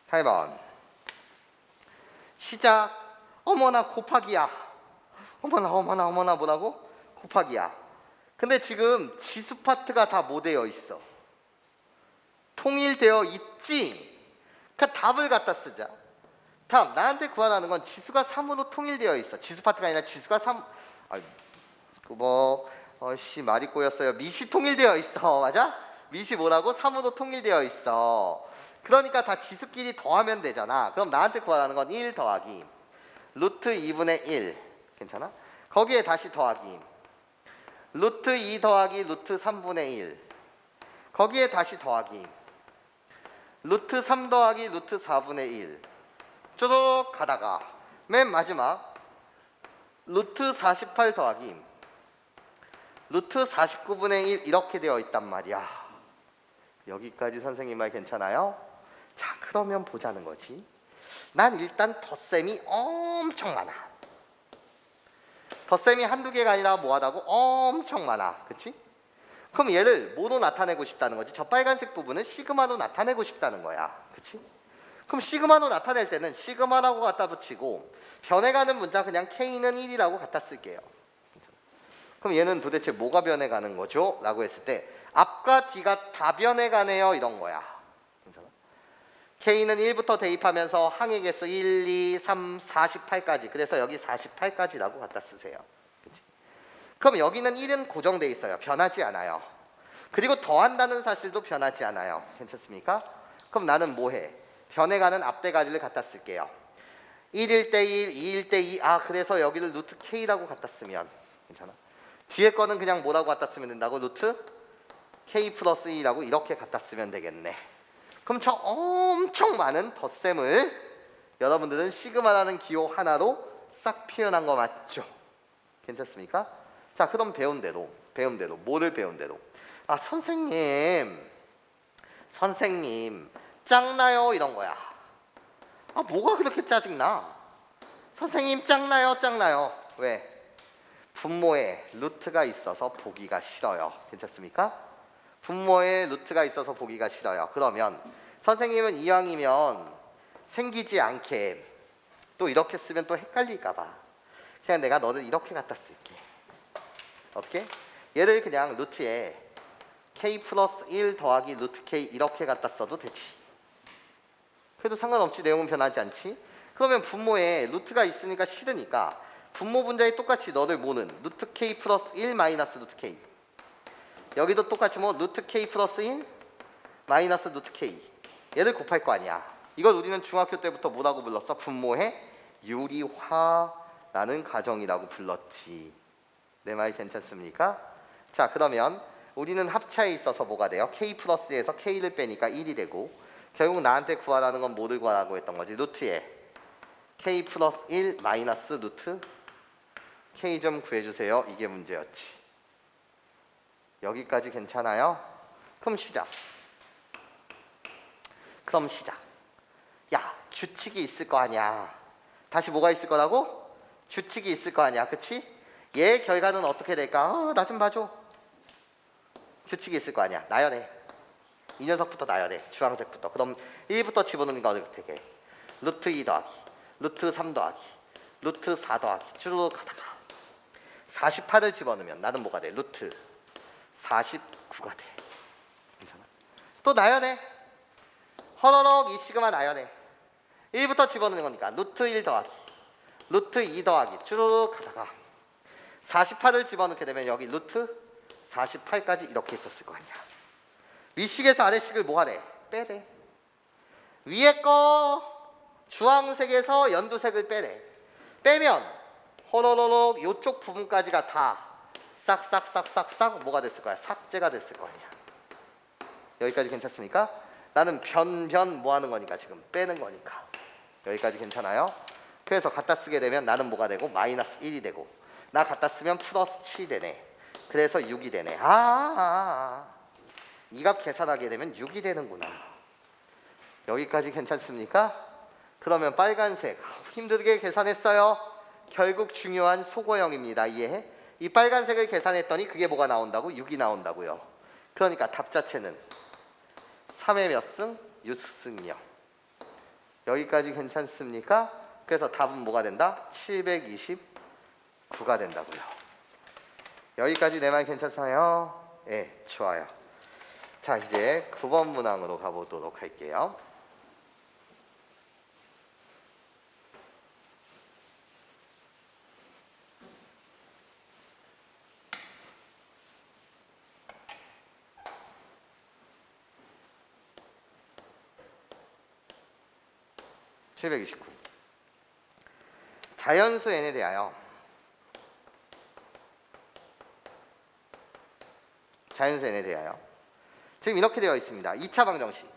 S1: 팔 번 시작. 어머나 곱하기야. 어머나 뭐라고? 곱하기야. 근데 지금 지수 파트가 다 뭐 되어 있어? 통일되어 있지? 그 답을 갖다 쓰자. 다음 나한테 구하라는 건 지수가 3으로 통일되어 있어. 지수 파트가 아니라 지수가 3. 말이 꼬였어요. 밑이 통일되어 있어. 맞아? 밑이 뭐라고? 3으로 통일되어 있어. 그러니까 다 지수끼리 더하면 되잖아. 그럼 나한테 구하라는 건 1 더하기 루트 2분의 1. 괜찮아? 거기에 다시 더하기 루트 2 더하기 루트 3분의 1. 거기에 다시 더하기 루트 3 더하기 루트 4분의 1. 쪼록 가다가 맨 마지막 루트 48 더하기 루트 49분의 1 이렇게 되어 있단 말이야. 여기까지 선생님 말 괜찮아요? 자, 그러면 보자는 거지. 난 일단 덧셈이 엄청 많아. 덧셈이 한두 개가 아니라 뭐하다고? 엄청 많아. 그치? 그럼 얘를 뭐로 나타내고 싶다는 거지? 저 빨간색 부분을 시그마로 나타내고 싶다는 거야. 그치? 그럼 시그마로 나타낼 때는 시그마라고 갖다 붙이고 변해가는 문자 그냥 K는 1이라고 갖다 쓸게요. 그럼 얘는 도대체 뭐가 변해가는 거죠? 라고 했을 때 앞과 뒤가 다 변해가네요 이런 거야. K는 1부터 대입하면서 항의 개수 1, 2, 3, 48까지. 그래서 여기 48까지라고 갖다 쓰세요. 그치? 그럼 여기는 1은 고정돼 있어요. 변하지 않아요. 그리고 더한다는 사실도 변하지 않아요. 괜찮습니까? 그럼 나는 뭐해? 변해가는 앞대가리를 갖다 쓸게요. 1일 때 1, 2일 때 2. 그래서 여기를 루트 K라고 갖다 쓰면 괜찮아? 뒤에 거는 그냥 뭐라고 갖다 쓰면 된다고? 루트 K 플러스 2라고 이렇게 갖다 쓰면 되겠네. 그럼 저 엄청 많은 덧셈을 여러분들은 시그마라는 기호 하나로 싹 표현한 거 맞죠? 괜찮습니까? 자, 그럼 배운 대로 뭐를 배운 대로? 선생님 짱나요 이런 거야. 뭐가 그렇게 짜증나? 선생님 짱나요. 왜? 분모에 루트가 있어서 보기가 싫어요. 괜찮습니까? 분모에 루트가 있어서 보기가 싫어요. 그러면 선생님은 이왕이면 생기지 않게 또 이렇게 쓰면 또 헷갈릴까 봐 그냥 내가 너를 이렇게 갖다 쓸게. 어떻게? 얘를 그냥 루트에 K 플러스 1 더하기 루트 K 이렇게 갖다 써도 되지. 그래도 상관없지. 내용은 변하지 않지. 그러면 분모에 루트가 있으니까 싫으니까 분모 분자에 똑같이 너를 모는 루트 K 플러스 1 마이너스 루트 K. 여기도 똑같이 루트 K 플러스 1 마이너스 루트 K 얘를 곱할 거 아니야. 이걸 우리는 중학교 때부터 뭐라고 불렀어? 분모의 유리화라는 과정이라고 불렀지. 내 말 괜찮습니까? 자, 그러면 우리는 합차에 있어서 뭐가 돼요? K 플러스에서 K를 빼니까 1이 되고 결국 나한테 구하라는 건 뭐를 구하라고 했던 거지? 루트에 k 플러스 1 마이너스 루트 k 좀 구해주세요. 이게 문제였지. 여기까지 괜찮아요? 그럼 시작. 야, 규칙이 있을 거 아니야. 다시 뭐가 있을 거라고? 규칙이 있을 거 아니야. 그치? 얘 결과는 어떻게 될까? 나 좀 봐줘. 규칙이 있을 거 아니야. 나열해. 이 녀석부터 나열해. 주황색부터. 그럼 1부터 집어넣는 거 어떻게 돼? 루트 2 더하기 루트 3 더하기 루트 4 더하기 쭉 가다가 48을 집어넣으면 나는 뭐가 돼? 루트 49가 돼. 괜찮아? 또 나열해. 허러럭 이 시그마 나열해. 1부터 집어넣는 거니까 루트 1 더하기 루트 2 더하기 쭉 가다가 48을 집어넣게 되면 여기 루트 48까지 이렇게 있었을 거 아니야. 윗식에서 아래식을 뭐 하래? 빼래. 위에 거 주황색에서 연두색을 빼래. 빼면 호로로록 요쪽 부분까지가 다 싹싹싹싹싹 뭐가 됐을 거야? 삭제가 됐을 거 아니야. 여기까지 괜찮습니까? 나는 변 뭐 하는 거니까 지금 빼는 거니까. 여기까지 괜찮아요? 그래서 갖다 쓰게 되면 나는 뭐가 되고 마이너스 1이 되고 나 갖다 쓰면 플러스 7이 되네. 그래서 6이 되네. 이 값 계산하게 되면 6이 되는구나. 여기까지 괜찮습니까? 그러면 빨간색 힘들게 계산했어요. 결국 중요한 소거형입니다. 이해해? 이 빨간색을 계산했더니 그게 뭐가 나온다고? 6이 나온다고요. 그러니까 답 자체는 3의 몇 승? 6승이요. 여기까지 괜찮습니까? 그래서 답은 뭐가 된다? 729가 된다고요. 여기까지 내 말 괜찮아요? 네, 좋아요. 자, 이제 9번 문항으로 가보도록 할게요. (729) 자연수 n에 대하여 지금 이렇게 되어 있습니다. 2차 방정식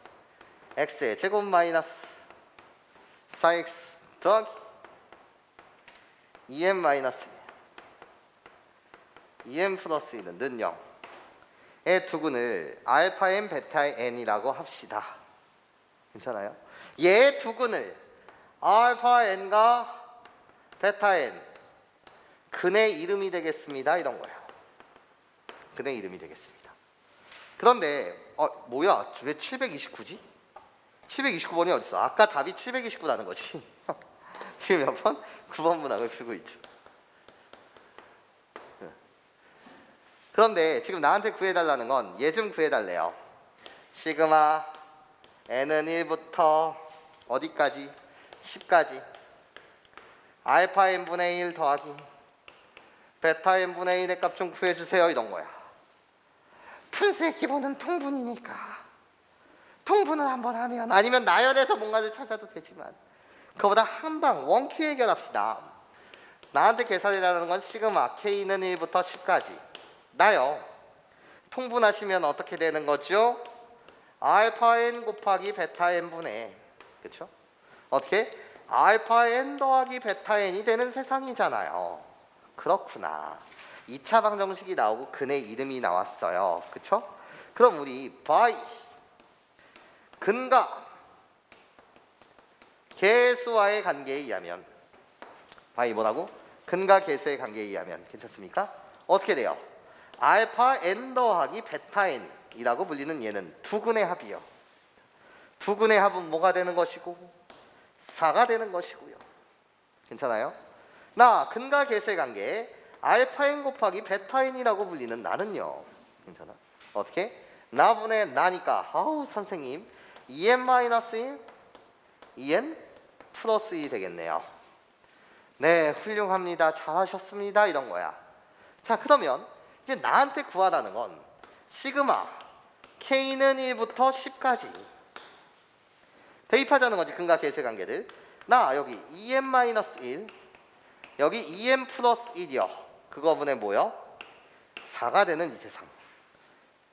S1: x의 제곱 마이너스 4x 더하기 2m 마이너스 2m 플러스 1은 는 0의 두근을 알파 n 베타 n이라고 합시다. 괜찮아요? 얘의 두근을 알파 n과 베타 n 근의 이름이 되겠습니다. 이런 거예요. 근의 이름이 되겠습니다. 그런데 뭐야? 왜 729지? 729번이 어딨어? 아까 답이 729라는 거지. 지금 몇 번? 9번 문항을 풀고 있죠. 그런데 지금 나한테 구해달라는 건 얘 좀 구해달래요. 시그마 n은 1부터 어디까지? 10까지 알파 n분의 1 더하기 베타 n분의 1의 값 좀 구해주세요. 이런 거야. 분수의 기본은 통분이니까 통분을 한번 하면 아니면 나열해서 뭔가를 찾아도 되지만 그거보다 한방 원큐 해결합시다. 나한테 계산해달라는 건 시그마 k는 1부터 10까지 나요. 통분하시면 어떻게 되는 거죠? 알파 n 곱하기 베타 n분의 그렇죠? 어떻게? 알파 n 더하기 베타 n이 되는 세상이잖아요. 그렇구나. 2차 방정식이 나오고 근의 이름이 나왔어요. 그렇죠? 그럼 우리 by 근과 계수와의 관계에 의하면 by 뭐라고? 근과 계수의 관계에 의하면 괜찮습니까? 어떻게 돼요? 알파 n 더하기 베타 n이라고 불리는 얘는 두근의 합이요. 두근의 합은 뭐가 되는 것이고 4가 되는 것이고요. 괜찮아요? 나 근과 계수의 관계에 알파 n 곱하기 베타 n이라고 불리는 나는요. 괜찮아? 어떻게? 나분의 나니까 선생님 2n 마이너스 1 2n 플러스 2 되겠네요. 네, 훌륭합니다. 잘하셨습니다. 이런 거야. 자, 그러면 이제 나한테 구하라는 건 시그마 k는 1부터 10까지 대입하자는 거지. 근과 계수의 관계들. 나 여기 2n 마이너스 1 여기 2n 플러스 1이요. 그거분의 뭐요? 4가 되는 이 세상.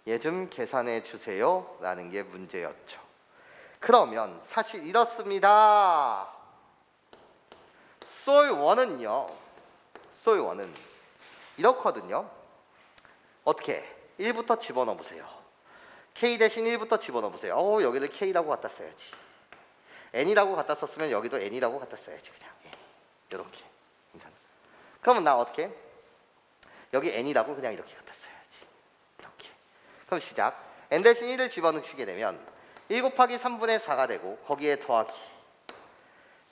S1: 얘 좀 계산해 주세요 라는 게 문제였죠. 그러면 사실 이렇습니다. 솔1은요. 솔1은 이렇거든요. 어떻게? 1부터 집어넣어 보세요. K 대신 1부터 집어넣어 보세요. 여기를 K라고 갖다 써야지. N이라고 갖다 썼으면 여기도 N이라고 갖다 써야지. 그냥 이렇게. 그러면 나 어떻게? 여기 N이라고 그냥 이렇게 갖다 써야지. 이렇게. 그럼 시작. N 대신 1을 집어넣으시게 되면 1 곱하기 3분의 4가 되고 거기에 더하기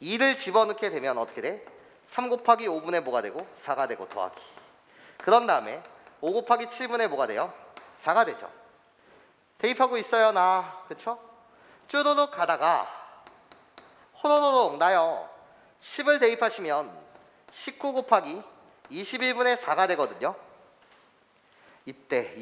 S1: 2를 집어넣게 되면 어떻게 돼? 3 곱하기 5분의 뭐가 되고 4가 되고 더하기. 그런 다음에 5 곱하기 7분의 뭐가 돼요? 4가 되죠. 대입하고 있어요 나. 그쵸? 쭈루룩 가다가 호로로록 나요. 10을 대입하시면 19 곱하기 21분의 4가 되거든요. 이때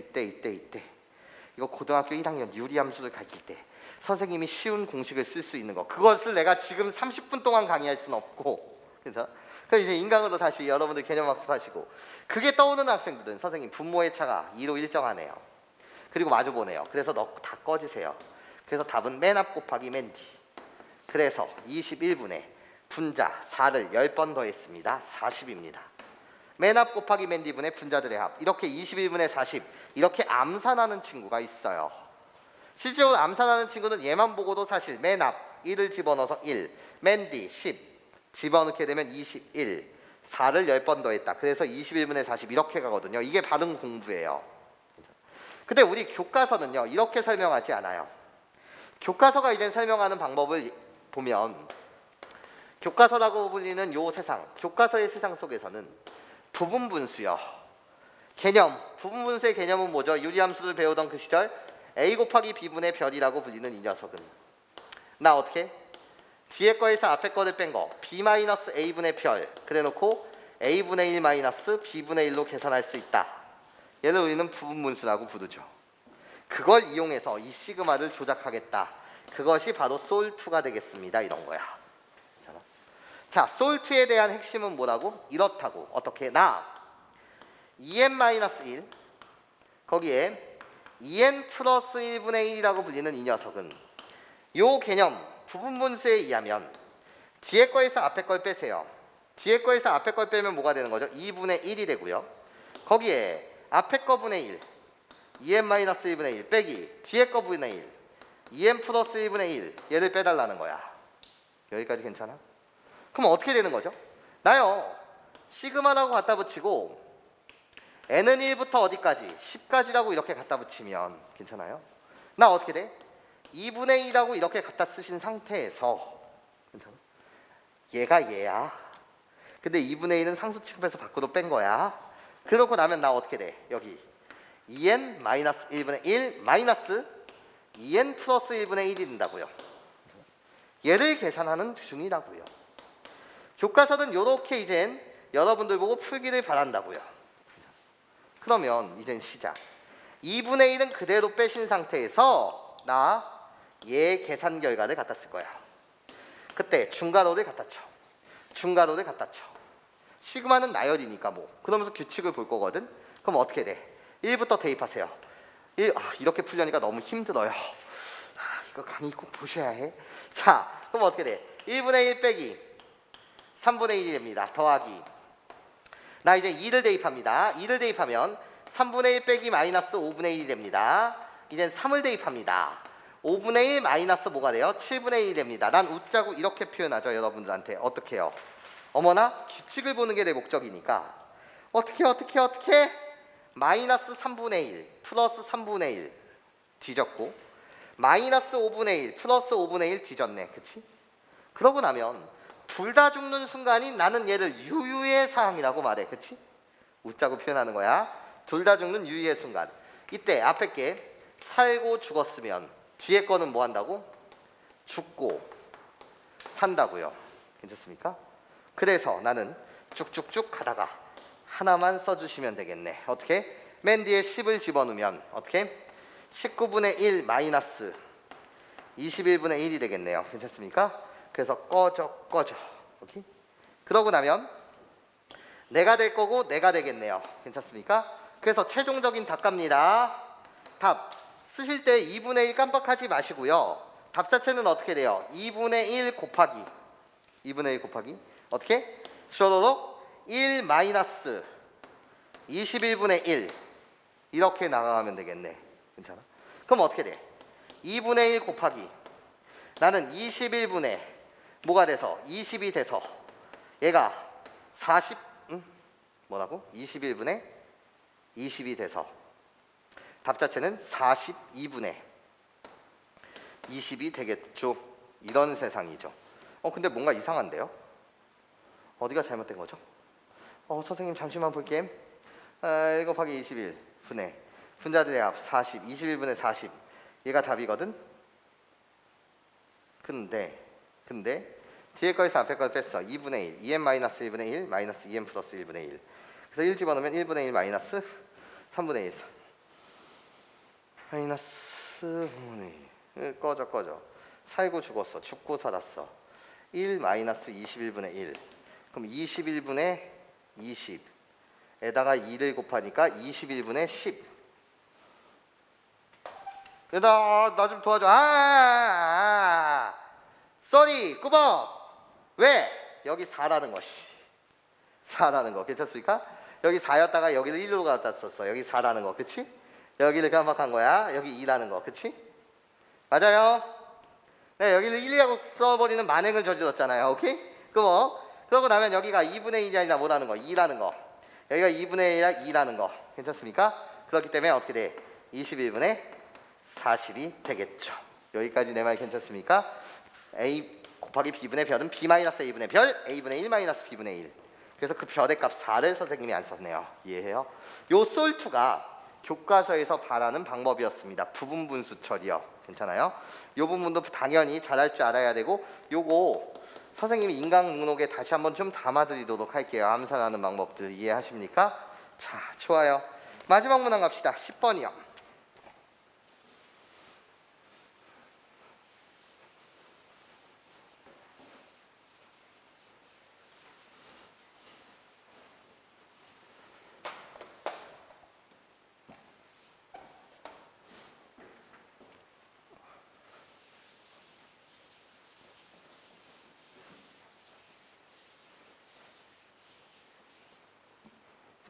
S1: 이거 고등학교 1학년 유리함수를 가르칠 때 선생님이 쉬운 공식을 쓸 수 있는 거, 그것을 내가 지금 30분 동안 강의할 수는 없고, 그래서 이제 인강으로 다시 여러분들 개념 학습하시고, 그게 떠오르는 학생들은 선생님 분모의 차가 2로 일정하네요. 그리고 마주 보네요. 그래서 너 다 꺼지세요. 그래서 답은 맨 앞 곱하기 맨 뒤. 그래서 21분의 분자 4를 10번 더했습니다. 40입니다. 맨 앞 곱하기 맨 뒤분의 분자들의 합. 이렇게 21분의 40 이렇게 암산하는 친구가 있어요. 실제로 암산하는 친구는 얘만 보고도 사실 맨 앞 1을 집어넣어서 1, 맨 뒤 10 집어넣게 되면 21, 4를 10번 더했다. 그래서 21분의 40 이렇게 가거든요. 이게 바른 공부예요. 근데 우리 교과서는요 이렇게 설명하지 않아요. 교과서가 이제 설명하는 방법을 보면 교과서라고 불리는 요 세상, 교과서의 세상 속에서는 부분분수요. 개념, 부분분수의 개념은 뭐죠? 유리함수를 배우던 그 시절 A 곱하기 B분의 별이라고 불리는 이 녀석은 나 어떻게? 뒤에 거에서 앞에 거를 뺀 거 B-A분의 별 그래놓고 A분의 1 마이너스 B분의 1로 계산할 수 있다. 얘를 우리는 부분분수라고 부르죠. 그걸 이용해서 이 시그마를 조작하겠다. 그것이 바로 솔2가 되겠습니다. 이런 거야. 자, 솔2에 대한 핵심은 뭐라고? 이렇다고. 어떻게? 나 2n-1 거기에 2n 플러스 1분의 1이라고 불리는 이 녀석은 요 개념 부분분수에 의하면 뒤에 거에서 앞에 걸 빼세요. 뒤에 거에서 앞에 걸 빼면 뭐가 되는 거죠? 2분의 1이 되고요. 거기에 앞에 거 분의 1 2n-1분의 1 빼기 뒤에 거 분의 1 2n 플러스 1분의 1 얘를 빼달라는 거야. 여기까지 괜찮아? 그럼 어떻게 되는 거죠? 나요 시그마라고 갖다 붙이고 n은 1부터 어디까지? 10까지라고 이렇게 갖다 붙이면 괜찮아요? 나 어떻게 돼? 2분의 1이라고 이렇게 갖다 쓰신 상태에서 괜찮아? 얘가 얘야. 근데 2분의 1은 상수 취급해서 밖으로 뺀 거야. 그러고 나면 나 어떻게 돼? 여기 2n 마이너스 1분의 1 마이너스 2n 플러스 1분의 1이 된다고요. 얘를 계산하는 중이라고요. 교과서는 이렇게 이젠 여러분들 보고 풀기를 바란다고요. 그러면 이젠 시작. 2분의 1은 그대로 빼신 상태에서 나 얘 계산 결과를 갖다 쓸 거야. 그때 중괄호를 갖다 쳐. 중괄호를 갖다 쳐. 시그마는 나열이니까 뭐 그러면서 규칙을 볼 거거든. 그럼 어떻게 돼? 1부터 대입하세요. 이렇게 풀려니까 너무 힘들어요. 이거 강의 꼭 보셔야 해. 자, 그럼 어떻게 돼? 1분의 1 빼기 3분의 1이 됩니다. 더하기 나 이제 2를 대입합니다. 2를 대입하면 3분의 1 빼기 마이너스 5분의 1이 됩니다. 이젠 3을 대입합니다. 5분의 1 마이너스 뭐가 돼요? 7분의 1이 됩니다. 난 웃자고 이렇게 표현하죠. 여러분들한테. 어떻게 해요? 어머나 규칙을 보는 게 내 목적이니까 어떻게 마이너스 3분의 1 플러스 3분의 1 뒤졌고 마이너스 5분의 1 플러스 5분의 1 뒤졌네. 그치? 그러고 나면 둘 다 죽는 순간이 나는 얘를 유유의 상황이라고 말해. 그치? 웃자고 표현하는 거야. 둘 다 죽는 유유의 순간. 이때 앞에 게 살고 죽었으면 뒤에 거는 뭐 한다고? 죽고 산다고요. 괜찮습니까? 그래서 나는 쭉쭉쭉 가다가 하나만 써주시면 되겠네. 어떻게? 맨 뒤에 10을 집어넣으면 어떻게? 19분의 1 마이너스 21분의 1이 되겠네요. 괜찮습니까? 그래서 꺼져. 오케이? 그러고 나면 내가 될 거고 내가 되겠네요. 괜찮습니까? 그래서 최종적인 답 갑니다. 답 쓰실 때 2분의 1 깜빡하지 마시고요. 답 자체는 어떻게 돼요? 2분의 1 곱하기 2분의 1 곱하기 어떻게? 쇼로록 1 마이너스 21분의 1 이렇게 나가면 되겠네. 괜찮아? 그럼 어떻게 돼? 2분의 1 곱하기 나는 21분의 뭐가 돼서 20이 돼서 얘가 40 뭐라고? 21분의 20이 돼서 답 자체는 42분의 20이 되겠죠. 이런 세상이죠. 근데 뭔가 이상한데요? 어디가 잘못된 거죠? 선생님 잠시만 볼게. 1 곱하기 21 분의 분자들의 합 40 21분의 40 얘가 답이거든. 근데 뒤에 거에서 앞에 걸 뺐어. 2분의 1 2n 마이너스 1분의 1 마이너스 2n 플러스 1분의 1 그래서 1 집어넣으면 1분의 1 마이너스 3분의 1 마이너스 3분의 1 꺼져 살고 죽었어. 죽고 살았어. 1 마이너스 21분의 1 그럼 21분의 20에다가 2를 곱하니까 21분의 10 얘들아 나 좀 도와줘. 쏘리 꾸벅 왜? 여기 4라는 거 4라는 거 괜찮습니까? 여기 4였다가 여기를 1로 갖다 썼어. 여기 4라는 거 그치? 여기를 깜빡한 거야. 여기 2라는 거 그치? 맞아요. 네, 여기를 1이라고 써버리는 만행을 저질렀잖아요. 오케이? 그러고 나면 여기가 2분의 1이 아니라 뭐라는 거? 2라는 거. 여기가 2분의 1이라 2라는 거. 괜찮습니까? 그렇기 때문에 어떻게 돼? 21분의 40이 되겠죠. 여기까지 내 말 괜찮습니까? a 곱하기 b분의 별은 b 마이너스 a분의 별 a분의 1 마이너스 b분의 1 그래서 그 별의 값 4를 선생님이 안 썼네요. 이해해요? 요 솔투가 교과서에서 바라는 방법이었습니다. 부분 분수 처리요. 괜찮아요? 요 부분도 당연히 잘할 줄 알아야 되고 요거 선생님이 인강 목록에 다시 한번 좀 담아드리도록 할게요. 암산하는 방법들 이해하십니까? 자, 좋아요. 마지막 문항 갑시다. 10번이요.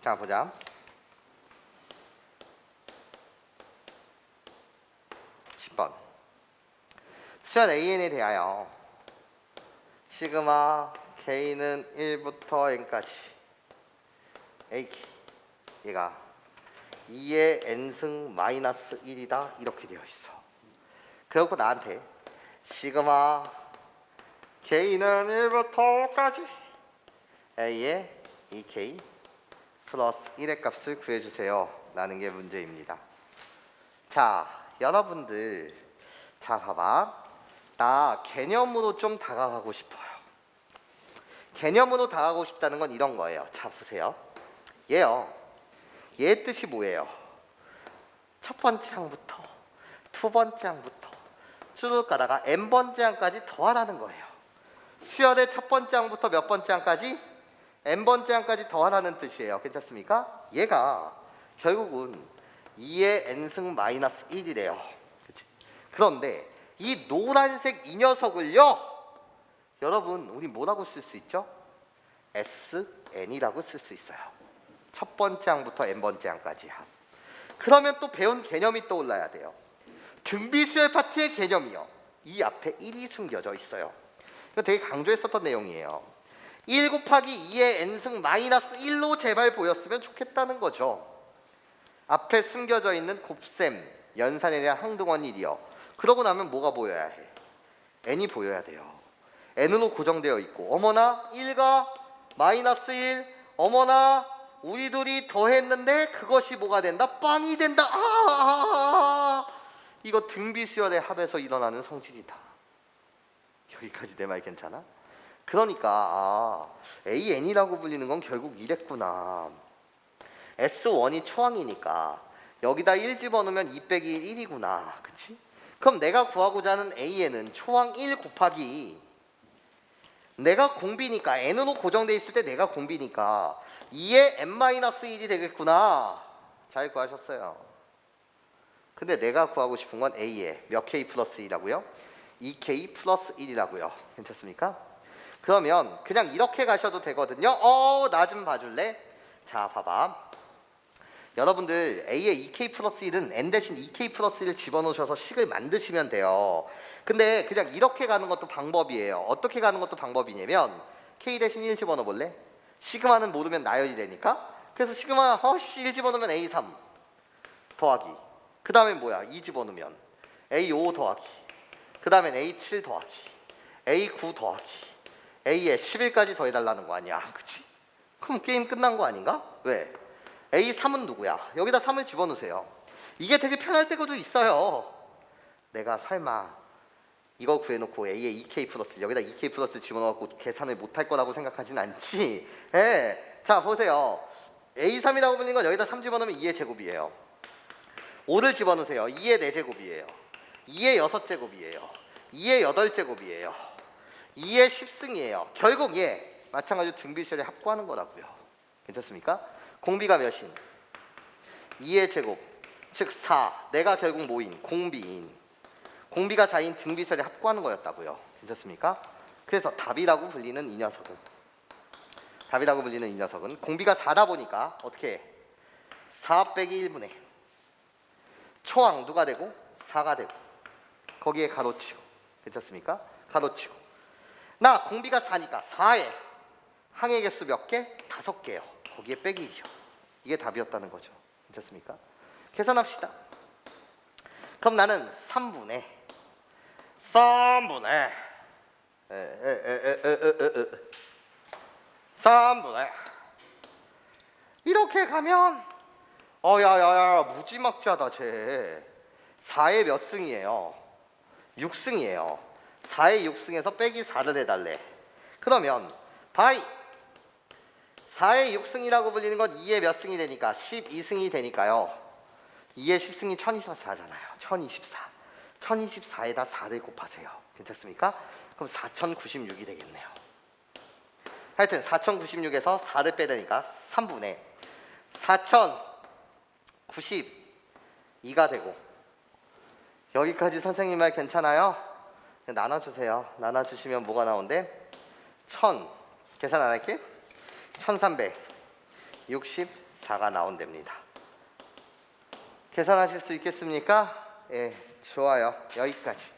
S1: 자, 보자. 수열 AN에 대하여 시그마 K는 1부터 N까지 AK 얘가 2의 N승 마이너스 1이다 이렇게 되어 있어. 그렇고 나한테 시그마 K는 1부터 5까지 A의 2K 플러스 1의 값을 구해주세요 라는 게 문제입니다. 자, 여러분들 자 봐봐. 나 개념으로 좀 다가가고 싶어요. 개념으로 다가가고 싶다는 건 이런 거예요. 자 보세요. 얘 뜻이 뭐예요? 첫 번째 항부터 두 번째 항부터 쭉 가다가 n번째 항까지 더하라는 거예요. 수열의 첫 번째 항부터 몇 번째 항까지? n번째 항까지 더하라는 뜻이에요. 괜찮습니까? 얘가 결국은 2의 n승 마이너스 1이래요. 그치? 그런데 이 노란색 이 녀석을요, 여러분 우리 뭐라고 쓸 수 있죠? SN이라고 쓸 수 있어요. 첫 번째 항부터 n번째 항까지 합. 그러면 또 배운 개념이 떠올라야 돼요. 등비수열 파트의 개념이요. 이 앞에 1이 숨겨져 있어요. 이거 되게 강조했었던 내용이에요. 1 곱하기 2의 n승 마이너스 1로 제발 보였으면 좋겠다는 거죠. 앞에 숨겨져 있는 곱셈, 연산에 대한 항등원 1이요. 그러고 나면 뭐가 보여야 해? n이 보여야 돼요. n으로 고정되어 있고 어머나 1과 마이너스 1 어머나 우리 둘이 더했는데 그것이 뭐가 된다? 빵이 된다. 이거 등비수열의 합에서 일어나는 성질이다. 여기까지 내 말 괜찮아? 그러니까 AN이라고 불리는 건 결국 이랬구나. S1이 초항이니까 여기다 1 집어넣으면 2 빼기 1 1이구나. 그치? 그럼 내가 구하고자 하는 AN은 초항 1 곱하기 내가 공비니까 n으로 고정돼 있을 때 내가 공비니까 2의 n-1이 되겠구나. 잘 구하셨어요. 근데 내가 구하고 싶은 건 A에 몇 K 플러스 2라고요? 2K 플러스 1이라고요. 괜찮습니까? 그러면 그냥 이렇게 가셔도 되거든요. 나 좀 봐줄래? 자, 봐봐. 여러분들 A의 2K 플러스 1은 N 대신 2K 플러스 1을 집어넣으셔서 식을 만드시면 돼요. 근데 그냥 이렇게 가는 것도 방법이에요. 어떻게 가는 것도 방법이냐면 K 대신 1 집어넣어 볼래? 시그마는 모르면 나열이 되니까. 그래서 시그마 1 집어넣으면 A3 더하기, 그 다음에 뭐야? 2 집어넣으면 A5 더하기, 그 다음엔 A7 더하기, A9 더하기, A에 11까지 더해달라는 거 아니야, 그치? 그럼 게임 끝난 거 아닌가? 왜? A3은 누구야? 여기다 3을 집어넣으세요. 이게 되게 편할 때도 있어요. 내가 설마 이거 구해놓고 A에 2K 플러스 여기다 2K 플러스를 집어넣고 계산을 못할 거라고 생각하진 않지. 예. 자, 보세요. A3이라고 불리는 건 여기다 3 집어넣으면 2의 제곱이에요. 5를 집어넣으세요. 2의 4제곱이에요. 2의 6제곱이에요. 2의 8제곱이에요. 2의 10승이에요. 결국 얘 마찬가지로 등비실에 합구하는 거라고요. 괜찮습니까? 공비가 몇인? 2의 제곱, 즉 4. 내가 결국 뭐인? 공비인. 공비가 4인 등비설에 합구하는 거였다고요. 괜찮습니까? 그래서 답이라고 불리는 이 녀석은 공비가 4다 보니까 어떻게 해? 4 빼기 1분의 초항 누가 되고? 4가 되고, 거기에 가로치고. 괜찮습니까? 가로치고. 나 공비가 4니까 4에 항의 개수 몇 개? 5개요. 거기에 빼기 1이요. 이게 답이었다는 거죠. 괜찮습니까? 계산합시다. 그럼 나는 3분의 이렇게 가면 야야야 무지막지하다. 쟤 4의 몇 승이에요? 6승이에요. 4의 6승에서 빼기 4를 해달래. 그러면 바이 4의 6승이라고 불리는 건 2의 몇 승이 되니까 12승이 되니까요. 2의 10승이 1024잖아요. 1024. 1024에다 4를 곱하세요. 괜찮습니까? 그럼 4096이 되겠네요. 하여튼 4096에서 4를 빼내니까 3분의 4092가 되고, 여기까지 선생님 말 괜찮아요? 나눠주세요. 나눠주시면 뭐가 나온대? 1000 계산 안 할게. 1364가 나온답니다. 계산하실 수 있겠습니까? 예, 좋아요. 여기까지.